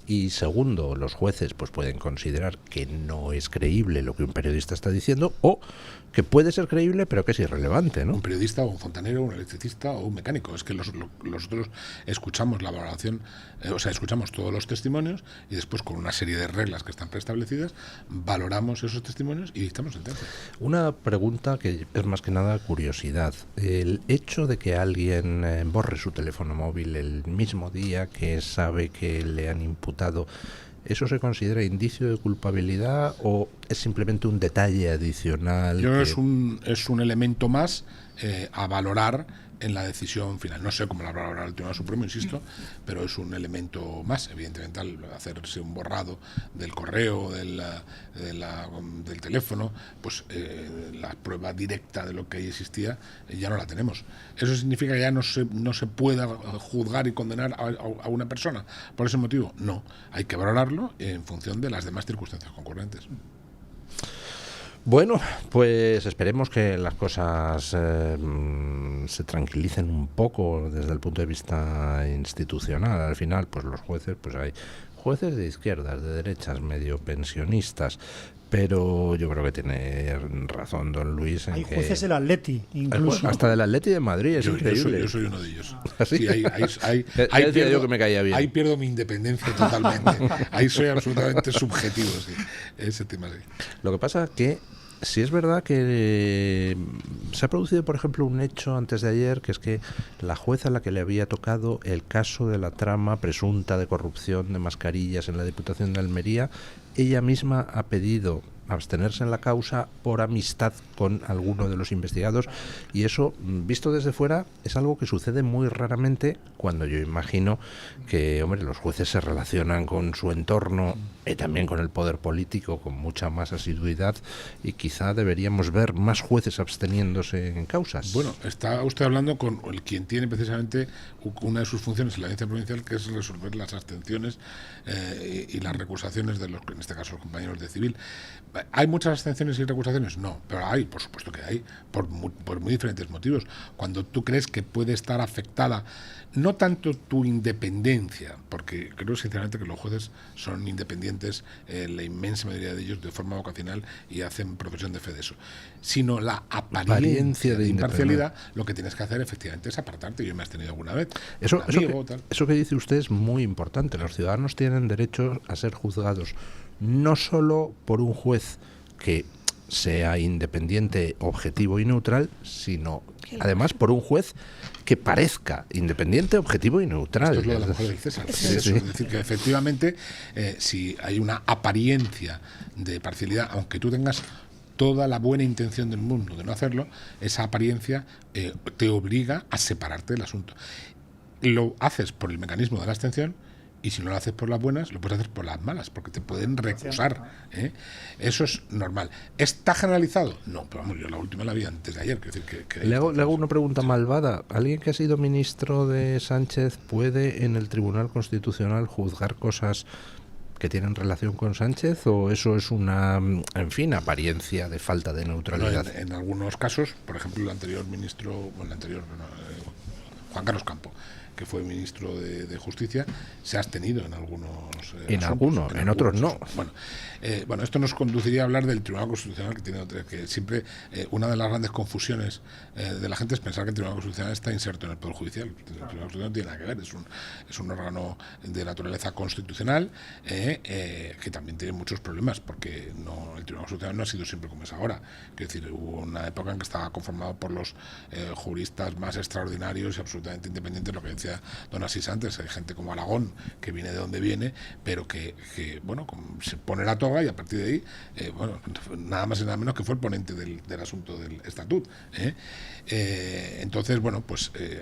y segundo, los jueces pues pueden considerar que no es creíble lo que un periodista está diciendo, o que puede ser creíble pero que es irrelevante, ¿no? Un periodista o un fontanero, un electricista o un mecánico. Es que nosotros escuchamos la valoración, escuchamos todos los testimonios y después, con una serie de reglas que están preestablecidas, valoramos esos testimonios y dictamos sentencia. Una pregunta que es más que nada curiosidad. El hecho de que alguien borre su teléfono móvil el mismo día que sabe que le han imputado, ¿eso se considera indicio de culpabilidad o es simplemente un detalle adicional? Es un elemento más a valorar en la decisión final. No sé cómo la valorará el Tribunal Supremo, insisto, pero es un elemento más. Evidentemente, al hacerse un borrado del correo, del teléfono, pues la prueba directa de lo que ahí existía ya no la tenemos. ¿Eso significa que ya no se pueda juzgar y condenar a una persona por ese motivo? No, hay que valorarlo en función de las demás circunstancias concurrentes. Bueno, pues esperemos que las cosas se tranquilicen un poco desde el punto de vista institucional. Al final, pues los jueces, pues hay jueces de izquierdas, de derechas, medio pensionistas, pero yo creo que tiene razón don Luis. Hay jueces del Atleti, incluso. Hasta del Atleti de Madrid, es increíble. Yo soy uno de ellos. ¿Sí? Sí, ahí pierdo, yo que me caía bien. Ahí pierdo mi independencia totalmente. Ahí soy absolutamente subjetivo, sí. Ese tema sí. Lo que pasa es que sí es verdad que se ha producido, por ejemplo, un hecho antes de ayer, que es que la jueza a la que le había tocado el caso de la trama presunta de corrupción de mascarillas en la Diputación de Almería, ella misma ha pedido abstenerse en la causa por amistad con alguno de los investigados, y eso, visto desde fuera, es algo que sucede muy raramente, cuando yo imagino que, hombre, los jueces se relacionan con su entorno y también con el poder político con mucha más asiduidad, y quizá deberíamos ver más jueces absteniéndose en causas. Bueno, está usted hablando con quien tiene precisamente una de sus funciones en la audiencia provincial, que es resolver las abstenciones y las recusaciones de los, en este caso, los compañeros de civil. ¿Hay muchas abstenciones y recusaciones? No, pero hay, por supuesto que hay, por muy diferentes motivos. Cuando tú crees que puede estar afectada no tanto tu independencia, porque creo sinceramente que los jueces son independientes, la inmensa mayoría de ellos de forma vocacional, y hacen profesión de fe de eso, sino la apariencia de imparcialidad. Lo que tienes que hacer efectivamente es apartarte. Yo me has tenido alguna vez. Eso que dice usted es muy importante. Los ciudadanos tienen derecho a ser juzgados no solo por un juez que sea independiente, objetivo y neutral, sino además por un juez que parezca independiente, objetivo y neutral. Esto es lo de la mujer del César. Sí. Es decir, que efectivamente, si hay una apariencia de parcialidad, aunque tú tengas toda la buena intención del mundo de no hacerlo, esa apariencia te obliga a separarte del asunto. Lo haces por el mecanismo de la abstención, y si no lo haces por las buenas, lo puedes hacer por las malas, porque te pueden recusar. Eso es normal. ¿Está generalizado? No, pero vamos, yo la última la vi antes de ayer. Le hago una pregunta malvada. ¿Alguien que ha sido ministro de Sánchez puede en el Tribunal Constitucional juzgar cosas que tienen relación con Sánchez, o eso es una, en fin, apariencia de falta de neutralidad? No, en algunos casos, por ejemplo, el anterior ministro, Juan Carlos Campo, que fue ministro de Justicia, se ha abstenido en algunos en otros no. Bueno, esto nos conduciría a hablar del Tribunal Constitucional, que siempre una de las grandes confusiones de la gente es pensar que el Tribunal Constitucional está inserto en el Poder Judicial. El Tribunal Constitucional no tiene nada que ver, es un órgano de naturaleza constitucional que también tiene muchos problemas, porque el Tribunal Constitucional no ha sido siempre como es ahora. Quiero decir, hubo una época en que estaba conformado por los juristas más extraordinarios y absolutamente independientes, lo que decía don Asís antes. Hay gente como Aragón, que viene de donde viene, pero que se pone la toga, y a partir de ahí, nada más y nada menos que fue el ponente del asunto del estatut. Entonces,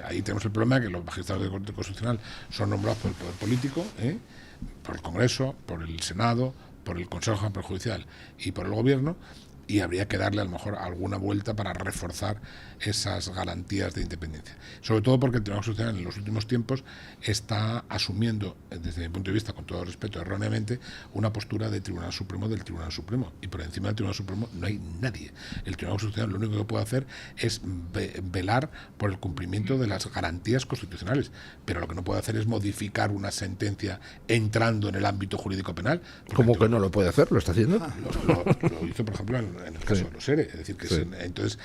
ahí tenemos el problema de que los magistrados de Corte Constitucional son nombrados por el poder político, por el Congreso, por el Senado, por el Consejo Judicial y por el Gobierno, y habría que darle a lo mejor alguna vuelta para reforzar esas garantías de independencia. Sobre todo porque el Tribunal Constitucional en los últimos tiempos está asumiendo, desde mi punto de vista, con todo respeto, erróneamente, una postura de Tribunal Supremo del Tribunal Supremo. Y por encima del Tribunal Supremo no hay nadie. El Tribunal Constitucional lo único que puede hacer es velar por el cumplimiento de las garantías constitucionales, pero lo que no puede hacer es modificar una sentencia entrando en el ámbito jurídico penal. ¿Cómo que no lo puede hacer? ¿Lo está haciendo? Lo hizo, por ejemplo, en el caso de los ERE. Es decir, que entonces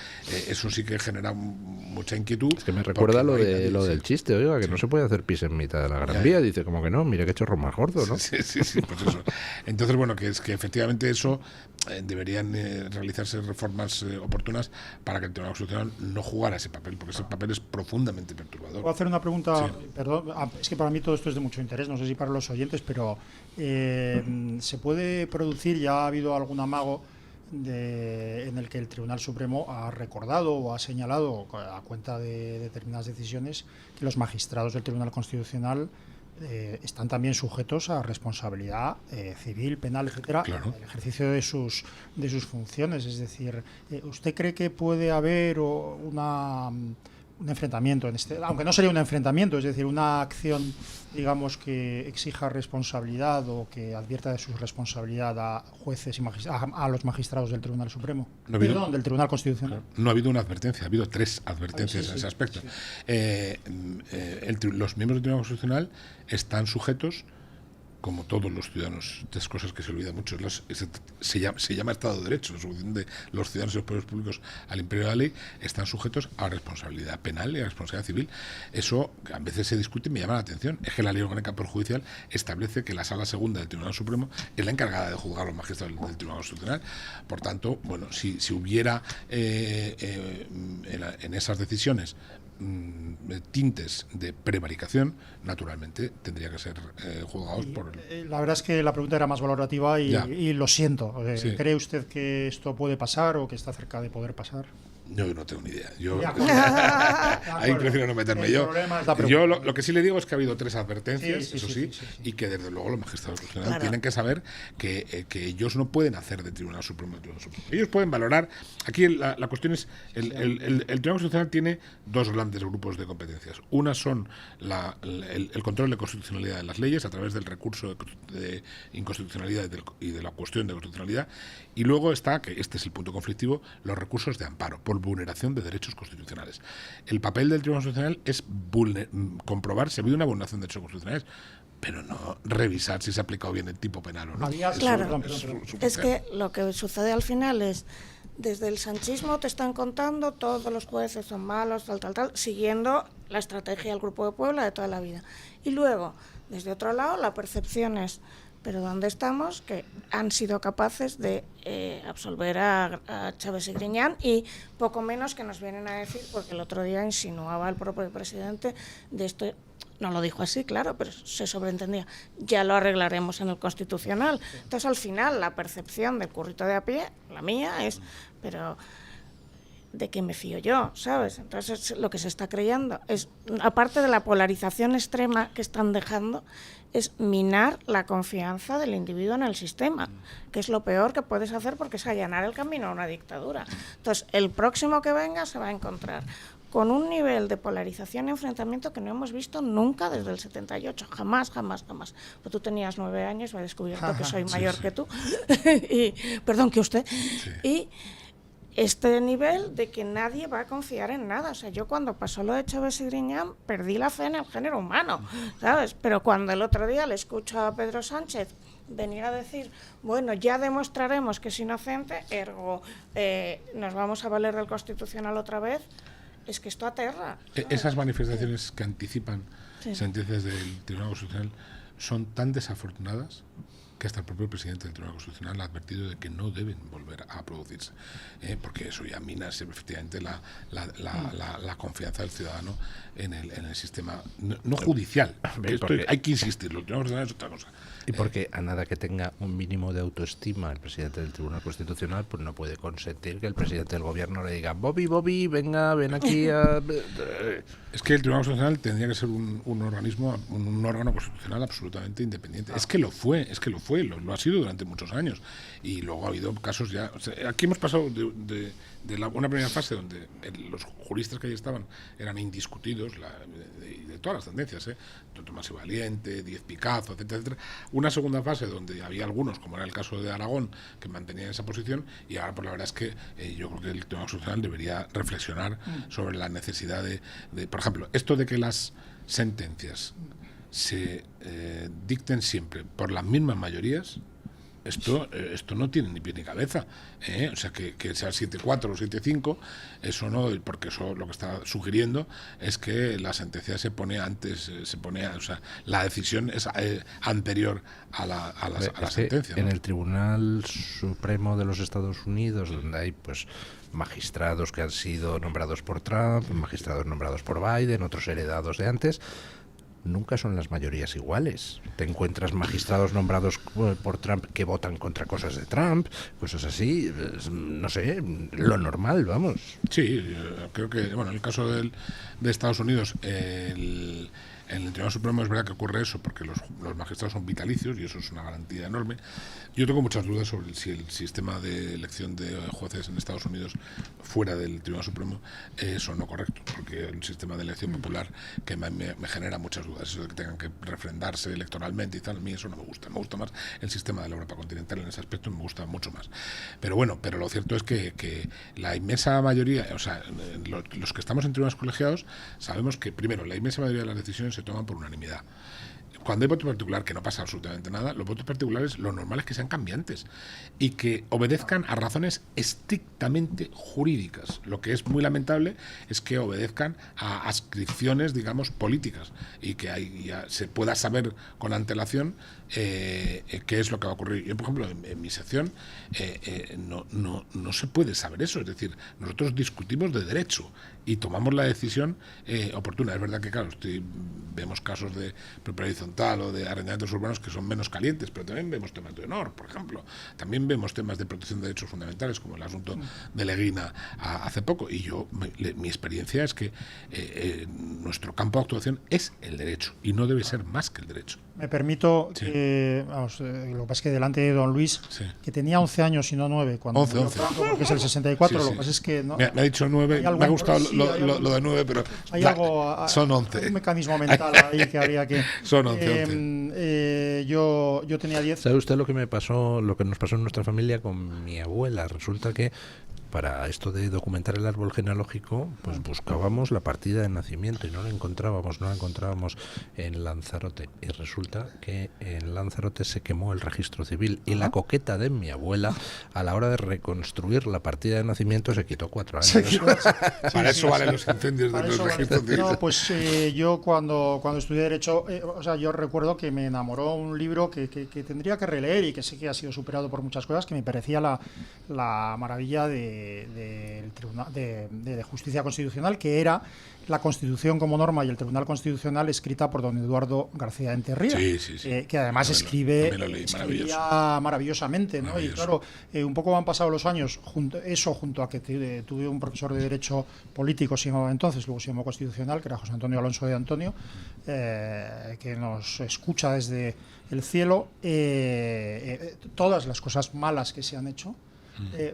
eso sí que genera mucha inquietud. Es que me recuerda lo del chiste, oiga, que no se puede hacer pis en mitad de la Gran Vía. Dice, como que no, mira qué chorro más gordo, ¿no? Sí, pues eso. Entonces, bueno, que es que efectivamente eso deberían realizarse reformas oportunas para que el Tribunal Constitucional no jugara ese papel, porque ese papel es profundamente perturbador. Puedo hacer una pregunta, perdón, es que para mí todo esto es de mucho interés, no sé si para los oyentes, pero se puede producir, ya ha habido algún amago en el que el Tribunal Supremo ha recordado o ha señalado, a cuenta de determinadas decisiones, que los magistrados del Tribunal Constitucional están también sujetos a responsabilidad civil, penal, etcétera, claro, en el ejercicio de sus funciones. Es decir, ¿usted cree que puede haber un enfrentamiento, aunque no sería un enfrentamiento, es decir, una acción, digamos, que exija responsabilidad o que advierta de su responsabilidad a jueces y a los magistrados del Tribunal Supremo? Del Tribunal Constitucional. No ha habido una advertencia, ha habido 3 advertencias en ese aspecto. Los miembros del Tribunal Constitucional están sujetos, como todos los ciudadanos, estas cosas que se olvidan mucho, se llama Estado de Derecho, la solución de los ciudadanos y los poderes públicos al imperio de la ley, están sujetos a responsabilidad penal y a responsabilidad civil. Eso a veces se discute y me llama la atención. Es que la Ley Orgánica Perjudicial establece que la Sala Segunda del Tribunal Supremo es la encargada de juzgar a los magistrados del Tribunal Constitucional. Por tanto, bueno, si hubiera en esas decisiones tintes de prevaricación, naturalmente tendría que ser juzgados por... La verdad es que la pregunta era más valorativa y lo siento. ¿Cree usted que esto puede pasar o que está cerca de poder pasar? Yo no tengo ni idea. Ahí prefiero no meterme. Yo lo que sí le digo es que ha habido 3 advertencias, sí, y que desde luego los magistrados constitucionales tienen que saber que ellos no pueden hacer de Tribunal Supremo. Ellos pueden valorar. Aquí la cuestión es, el Tribunal Constitucional tiene 2 grandes grupos de competencias. Una son el control de constitucionalidad de las leyes a través del recurso de inconstitucionalidad y de la cuestión de constitucionalidad, y luego está, que este es el punto conflictivo, los recursos de amparo por vulneración de derechos constitucionales. El papel del Tribunal Constitucional es comprobar si ha habido una vulneración de derechos constitucionales, pero no revisar si se ha aplicado bien el tipo penal o no. Claro, es que lo que sucede al final es, desde el sanchismo te están contando todos los jueces son malos, tal, siguiendo la estrategia del Grupo de Puebla de toda la vida. Y luego, desde otro lado, la percepción es, pero ¿dónde estamos? Que han sido capaces de absolver a Chávez y Griñán, y poco menos que nos vienen a decir, porque el otro día insinuaba el propio presidente de esto, no lo dijo así, claro, pero se sobreentendía, ya lo arreglaremos en el Constitucional. Entonces, al final, la percepción del currito de a pie, la mía, es, pero ¿de qué me fío yo? ¿Sabes? Entonces, lo que se está creyendo es, aparte de la polarización extrema que están dejando, es minar la confianza del individuo en el sistema, que es lo peor que puedes hacer, porque es allanar el camino a una dictadura. Entonces, el próximo que venga se va a encontrar con un nivel de polarización y enfrentamiento que no hemos visto nunca desde el 78, jamás. Pues tú tenías 9 años, me he descubierto que soy mayor que tú, y, perdón, que usted, y este nivel de que nadie va a confiar en nada. O sea, yo cuando pasó lo de Chávez y Griñán perdí la fe en el género humano, ¿sabes? Pero cuando el otro día le escucho a Pedro Sánchez venir a decir, bueno, ya demostraremos que es inocente, ergo nos vamos a valer del Constitucional otra vez, es que esto aterra. Esas manifestaciones que anticipan sentencias del Tribunal Constitucional son tan desafortunadas que hasta el propio presidente del Tribunal Constitucional ha advertido de que no deben volver a producirse, porque eso ya mina efectivamente la confianza del ciudadano en el sistema, no judicial. Hay que insistir, el Tribunal Constitucional es otra cosa. Y porque a nada que tenga un mínimo de autoestima el presidente del Tribunal Constitucional, pues no puede consentir que el presidente del gobierno le diga, Bobby, venga, ven aquí a... Es que el Tribunal Constitucional tendría que ser un órgano constitucional absolutamente independiente. Es que lo fue. fue, lo ha sido durante muchos años. Y luego ha habido casos ya... O sea, aquí hemos pasado de una primera fase donde los juristas que ahí estaban eran indiscutidos, de todas las tendencias, Tomás y Valiente, Díez Picazo, etcétera, etcétera. Una segunda fase donde había algunos, como era el caso de Aragón, que mantenían esa posición, y ahora pues la verdad es que yo creo que el Tribunal Constitucional debería reflexionar sobre la necesidad de, por ejemplo, esto de que las sentencias se dicten siempre por las mismas mayorías. Esto no tiene ni pie ni cabeza, o sea, que sea 7-4 o 7-5, eso no, porque eso lo que está sugiriendo es que la sentencia se pone antes, o sea, la decisión es anterior a la sentencia, ¿no? En el Tribunal Supremo de los Estados Unidos, donde hay pues magistrados que han sido nombrados por Trump, magistrados nombrados por Biden, otros heredados de antes, nunca son las mayorías iguales. Te encuentras magistrados nombrados por Trump que votan contra cosas de Trump, cosas así, no sé, lo normal, vamos. Sí, creo que, bueno, en el caso de Estados Unidos, en el Tribunal Supremo es verdad que ocurre eso, porque los magistrados son vitalicios y eso es una garantía enorme. Yo tengo muchas dudas sobre si el sistema de elección de jueces en Estados Unidos fuera del Tribunal Supremo es o no correcto, porque es un sistema de elección popular que me genera muchas dudas. Eso de que tengan que refrendarse electoralmente y tal, a mí eso no me gusta. Me gusta más el sistema de la Europa continental, en ese aspecto me gusta mucho más. Pero bueno, pero lo cierto es que la inmensa mayoría, o sea, los que estamos en tribunales colegiados, sabemos que, primero, la inmensa mayoría de las decisiones se toman por unanimidad. Cuando hay voto particular, que no pasa absolutamente nada, los votos particulares lo normal es que sean cambiantes y que obedezcan a razones estrictamente jurídicas. Lo que es muy lamentable es que obedezcan a adscripciones, digamos, políticas y que ya se pueda saber con antelación qué es lo que va a ocurrir. Yo, por ejemplo, en mi sección no se puede saber eso. Es decir, nosotros discutimos de derecho y tomamos la decisión oportuna. Es verdad que, claro, vemos casos de propiedad horizontal o de arrendamientos urbanos que son menos calientes, pero también vemos temas de honor, por ejemplo. También vemos temas de protección de derechos fundamentales, como el asunto de Leguina hace poco. Y mi experiencia es que nuestro campo de actuación es el derecho y no debe ser más que el derecho. Me permito que, vamos, lo que pasa es que delante de don Luis, que tenía 11 años y no 9, cuando 11. Franco, porque es el 64, lo que pasa es que... No, me ha dicho 9, me ha gustado lo de 9, pero hay algo, son 11. Hay un mecanismo mental ahí que habría que... Son 11. Yo tenía 10. ¿Sabe usted lo que nos pasó en nuestra familia con mi abuela? Resulta que para esto de documentar el árbol genealógico, pues buscábamos la partida de nacimiento y no la encontrábamos en Lanzarote. Y resulta que en Lanzarote se quemó el registro civil y la coqueta de mi abuela, a la hora de reconstruir la partida de nacimiento, se quitó 4 años. Para eso valen los incendios del registro civil. No, pues yo cuando estudié Derecho, o sea, yo recuerdo que me enamoró un libro que tendría que releer y que sé que ha sido superado por muchas cosas, que me parecía la maravilla del Tribunal de Justicia Constitucional, que era la Constitución como norma y el Tribunal Constitucional, escrita por don Eduardo García Enterría, que además escribía maravillosamente, ¿no? Maravilloso. Y claro, un poco han pasado los años, junto a que tuve un profesor de Derecho Político, se llamaba entonces, luego se llamó Constitucional, que era José Antonio Alonso de Antonio, que nos escucha desde el cielo. Todas las cosas malas que se han hecho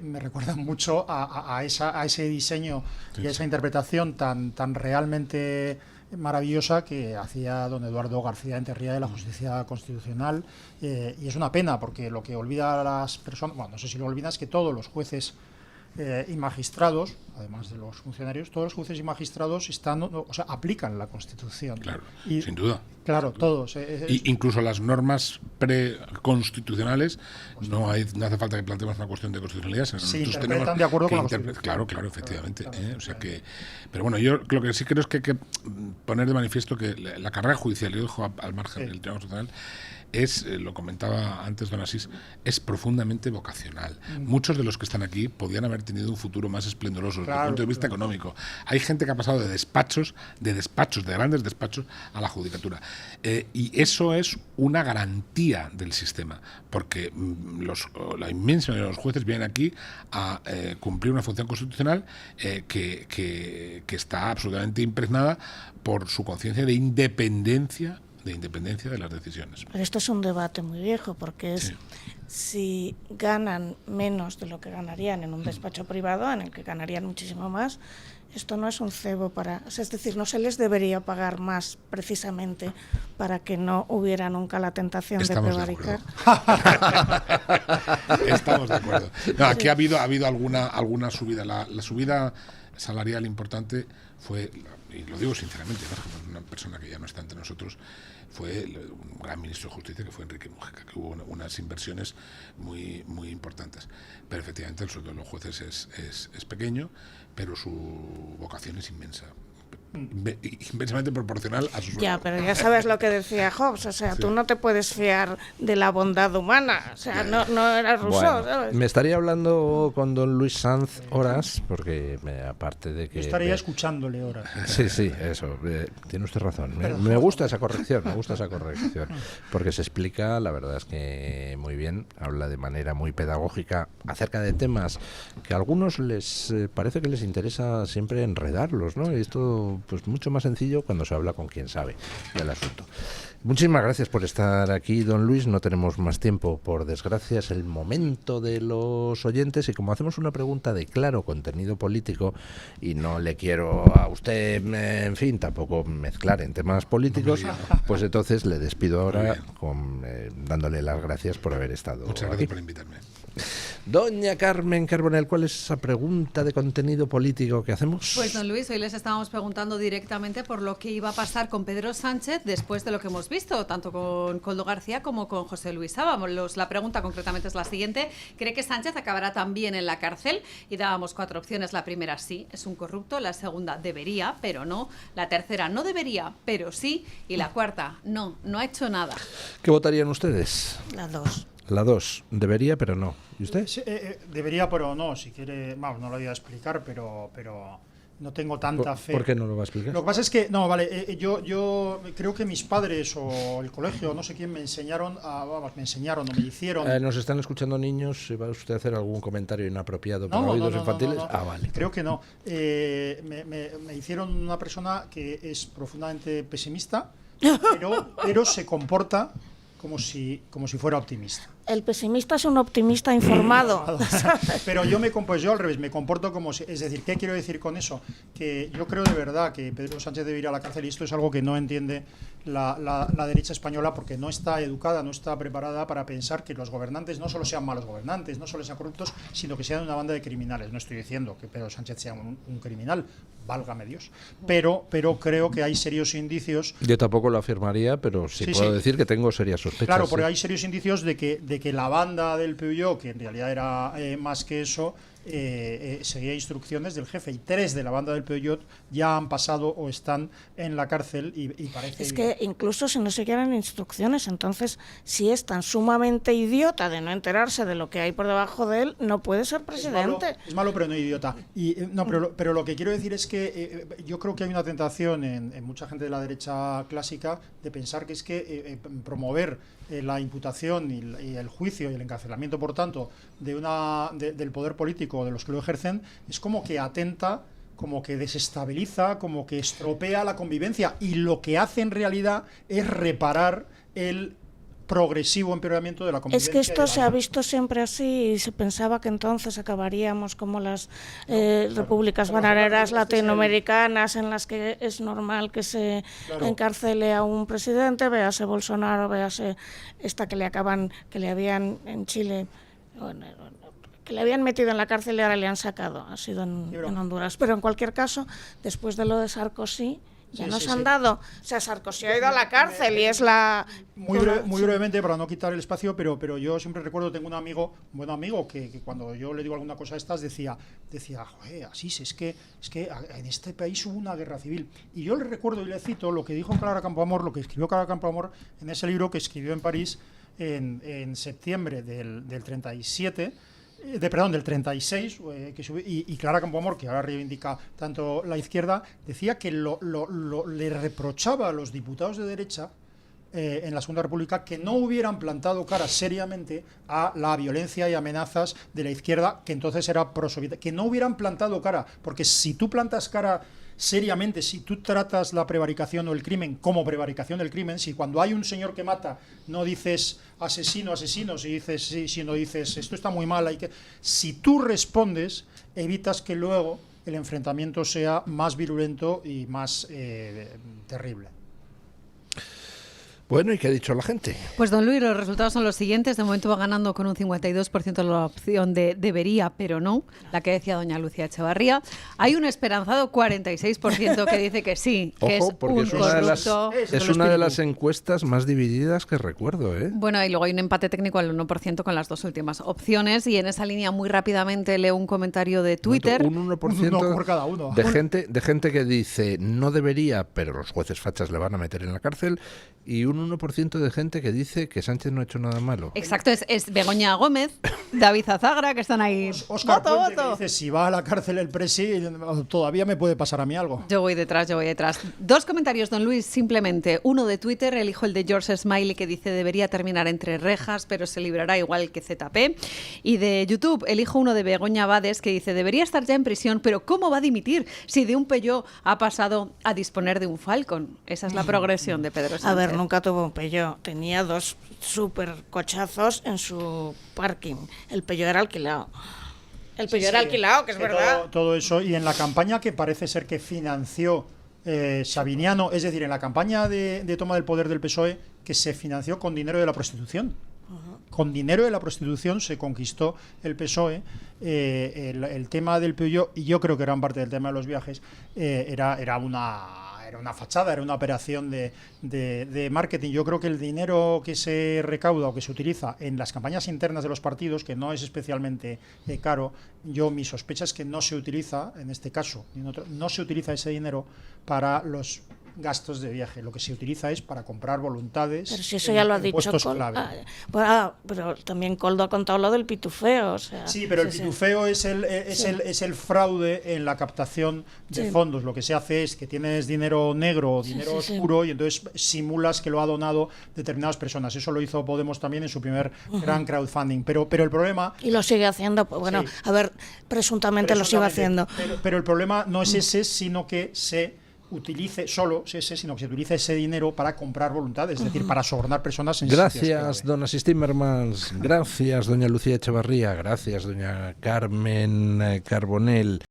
me recuerdan mucho a ese diseño y a esa interpretación tan realmente maravillosa que hacía don Eduardo García Enterría de la Justicia Constitucional, y es una pena porque lo que olvida a las personas, bueno, no sé si lo olvidan, es que todos los jueces y magistrados, además de los funcionarios, todos los jueces y magistrados aplican la Constitución. Claro, sin duda. Claro, todos. Incluso las normas preconstitucionales, no hace falta que planteemos una cuestión de constitucionalidad, sino sí, interpretan de acuerdo con la Constitución. Claro, efectivamente. O sea que, pero bueno, yo lo que sí creo es que hay que poner de manifiesto que la carrera judicial, yo dejo al margen el Tribunal Constitucional, lo comentaba antes don Asís, es profundamente vocacional. Muchos de los que están aquí podían haber tenido un futuro más esplendoroso desde el punto de vista económico. Hay gente que ha pasado de grandes despachos, a la judicatura. Y eso es una garantía del sistema, porque la inmensa mayoría de los jueces vienen aquí a cumplir una función constitucional que está absolutamente impregnada por su conciencia de independencia de independencia de las decisiones. Pero esto es un debate muy viejo, porque es si ganan menos de lo que ganarían en un despacho privado, en el que ganarían muchísimo más, esto no es un cebo para... O sea, es decir, no se les debería pagar más precisamente para que no hubiera nunca la tentación de prevaricar. Estamos de acuerdo. No, aquí ha habido alguna subida. La subida salarial importante fue, y lo digo sinceramente, ¿no? Una persona que ya no está entre nosotros, fue un gran ministro de Justicia, que fue Enrique Mujica, que hubo unas inversiones muy importantes. Pero efectivamente el sueldo de los jueces es pequeño, pero su vocación es inmensa. Inmensamente proporcional a su sueldo. Ya, pero ya sabes lo que decía Hobbes, o sea, tú no te puedes fiar de la bondad humana, o sea, no era Rousseau, bueno, ¿sabes? Me estaría hablando con don Luis Sanz horas, porque aparte de que... Yo estaría escuchándole horas. Sí, eso, tiene usted razón. Me gusta esa corrección, porque se explica, la verdad es que muy bien, habla de manera muy pedagógica acerca de temas que a algunos les parece que les interesa siempre enredarlos, ¿no? Y esto pues mucho más sencillo cuando se habla con quien sabe del asunto. Muchísimas gracias por estar aquí, don Luis. No tenemos más tiempo, por desgracia, es el momento de los oyentes, y como hacemos una pregunta de claro contenido político y no le quiero a usted, en fin, tampoco mezclar en temas políticos, pues entonces le despido ahora dándole las gracias por haber estado Muchas gracias por invitarme. Doña Carmen Carbonell, ¿cuál es esa pregunta de contenido político que hacemos? Pues don Luis, hoy les estábamos preguntando directamente por lo que iba a pasar con Pedro Sánchez después de lo que hemos visto, tanto con Koldo García como con José Luis Ábalos. La pregunta concretamente es la siguiente: ¿cree que Sánchez acabará también en la cárcel? Y dábamos 4 opciones. La primera, sí, es un corrupto. La segunda, debería, pero no. La tercera, no debería, pero sí. Y la cuarta, no ha hecho nada. ¿Qué votarían ustedes? La 2. La 2, debería pero no. ¿Y usted? Debería pero no, si quiere, no lo voy a explicar, pero no tengo tanta fe. ¿Por qué no lo va a explicar? Lo que pasa es que, yo creo que mis padres o el colegio, no sé quién, me enseñaron o me hicieron... ¿Nos están escuchando niños? ¿Va usted a hacer algún comentario inapropiado para oídos infantiles? No. Vale. Creo que no. Me hicieron una persona que es profundamente pesimista, pero se comporta como si fuera optimista. El pesimista es un optimista informado. Pero yo al revés, me comporto como si... Es decir, ¿qué quiero decir con eso? Que yo creo de verdad que Pedro Sánchez debe ir a la cárcel, y esto es algo que no entiende la derecha española, porque no está educada, no está preparada para pensar que los gobernantes no solo sean malos gobernantes, no solo sean corruptos, sino que sean una banda de criminales. No estoy diciendo que Pedro Sánchez sea un criminal, válgame Dios, pero creo que hay serios indicios... Yo tampoco lo afirmaría, pero sí puedo decir que tengo serias sospechas. Claro, porque hay serios indicios de que la banda del Peugeot, que en realidad era más que eso, seguía instrucciones del jefe, y 3 de la banda del Peugeot ya han pasado o están en la cárcel, y parece... Es que incluso si no siguieran instrucciones, entonces, si es tan sumamente idiota de no enterarse de lo que hay por debajo de él, no puede ser presidente. Es malo pero no idiota. Pero lo que quiero decir es que yo creo que hay una tentación en mucha gente de la derecha clásica de pensar que es que promover la imputación y el juicio y el encarcelamiento, por tanto, del poder político, de los que lo ejercen, es como que atenta, como que desestabiliza, como que estropea la convivencia, y lo que hace en realidad es reparar el progresivo empeoramiento de la convivencia. Es que esto se ha visto siempre así, y se pensaba que entonces acabaríamos como las repúblicas bananeras latinoamericanas, en las que es normal que se encarcele a un presidente, véase Bolsonaro, véase esta que le habían en Chile, que le habían metido en la cárcel y ahora le han sacado, ha sido en Honduras. Pero en cualquier caso, después de lo de Sarkozy, ya nos han dado, o sea, Sarkozy ha ido a la cárcel y es la... Muy brevemente, para no quitar el espacio, pero yo siempre recuerdo, tengo un buen amigo, que cuando yo le digo alguna cosa de estas, decía, joder, Asís, es que en este país hubo una guerra civil. Y yo le recuerdo y le cito lo que dijo Clara Campoamor, lo que escribió Clara Campoamor en ese libro que escribió en París en septiembre del 37, del 36, y Clara Campoamor, que ahora reivindica tanto la izquierda, decía que le reprochaba a los diputados de derecha en la Segunda República que no hubieran plantado cara seriamente a la violencia y amenazas de la izquierda, que entonces era prosoviética, que no hubieran plantado cara, porque si tú plantas cara seriamente, si tú tratas la prevaricación o el crimen como prevaricación del crimen, si cuando hay un señor que mata no dices asesino, si dices sí, sino dices esto está muy mal, si tú respondes, evitas que luego el enfrentamiento sea más virulento y más terrible. Bueno, ¿y qué ha dicho la gente? Pues don Luis, los resultados son los siguientes. De momento va ganando con un 52% la opción de debería, pero no, la que decía doña Lucía Echevarría. Hay un esperanzado 46% que dice que sí, que Ojo, es porque un corrupto. es una de las encuestas más divididas que recuerdo, ¿eh? Bueno, y luego hay un empate técnico al 1% con las dos últimas opciones. Y en esa línea, muy rápidamente, leo un comentario de Twitter. Un 1% Uno por cada uno. de gente que dice no debería, pero los jueces fachas le van a meter en la cárcel, y un 1% de gente que dice que Sánchez no ha hecho nada malo. Exacto, es Begoña Gómez, David Azagra, que están ahí. Óscar ¡Voto, Puente, voto! que dice, si va a la cárcel el presi, todavía me puede pasar a mí algo. Yo voy detrás. Dos comentarios, don Luis, simplemente. Uno de Twitter, elijo el de George Smiley, que dice debería terminar entre rejas, pero se librará igual que ZP. Y de YouTube, elijo uno de Begoña Bades, que dice debería estar ya en prisión, pero ¿cómo va a dimitir si de un Peugeot ha pasado a disponer de un Falcon? Esa es la progresión de Pedro Sánchez. A ver, nunca tuvo un Peugeot. Tenía 2 super cochazos en su parking. El Peugeot era alquilado. El Peugeot era alquilado, que es verdad. Todo eso. Y en la campaña que parece ser que financió Sabiniano, es decir, en la campaña de toma del poder del PSOE, que se financió con dinero de la prostitución. Con dinero de la prostitución se conquistó el PSOE el tema del Peugeot, y yo creo que gran parte del tema de los viajes era una fachada, era una operación de marketing. Yo creo que el dinero que se recauda o que se utiliza en las campañas internas de los partidos, que no es especialmente caro, mi sospecha es que no se utiliza, en este caso, no se utiliza ese dinero para los gastos de viaje. Lo que se utiliza es para comprar voluntades. Pero si eso ya lo ha dicho clave. pero también Coldo ha contado lo del pitufeo. O sea, sí, pero el pitufeo es el fraude en la captación de fondos. Lo que se hace es que tienes dinero negro o dinero oscuro y entonces simulas que lo ha donado determinadas personas. Eso lo hizo Podemos también en su primer gran crowdfunding. Pero el problema... Y lo sigue haciendo. Pues bueno, a ver, presuntamente lo sigue haciendo. Pero el problema no es ese, sino que se utilice sino que se utilice ese dinero para comprar voluntades, es decir, para sobornar personas en Gracias, don Asís Timmermans, gracias, doña Lucía Echevarría, gracias, doña Carmen Carbonell.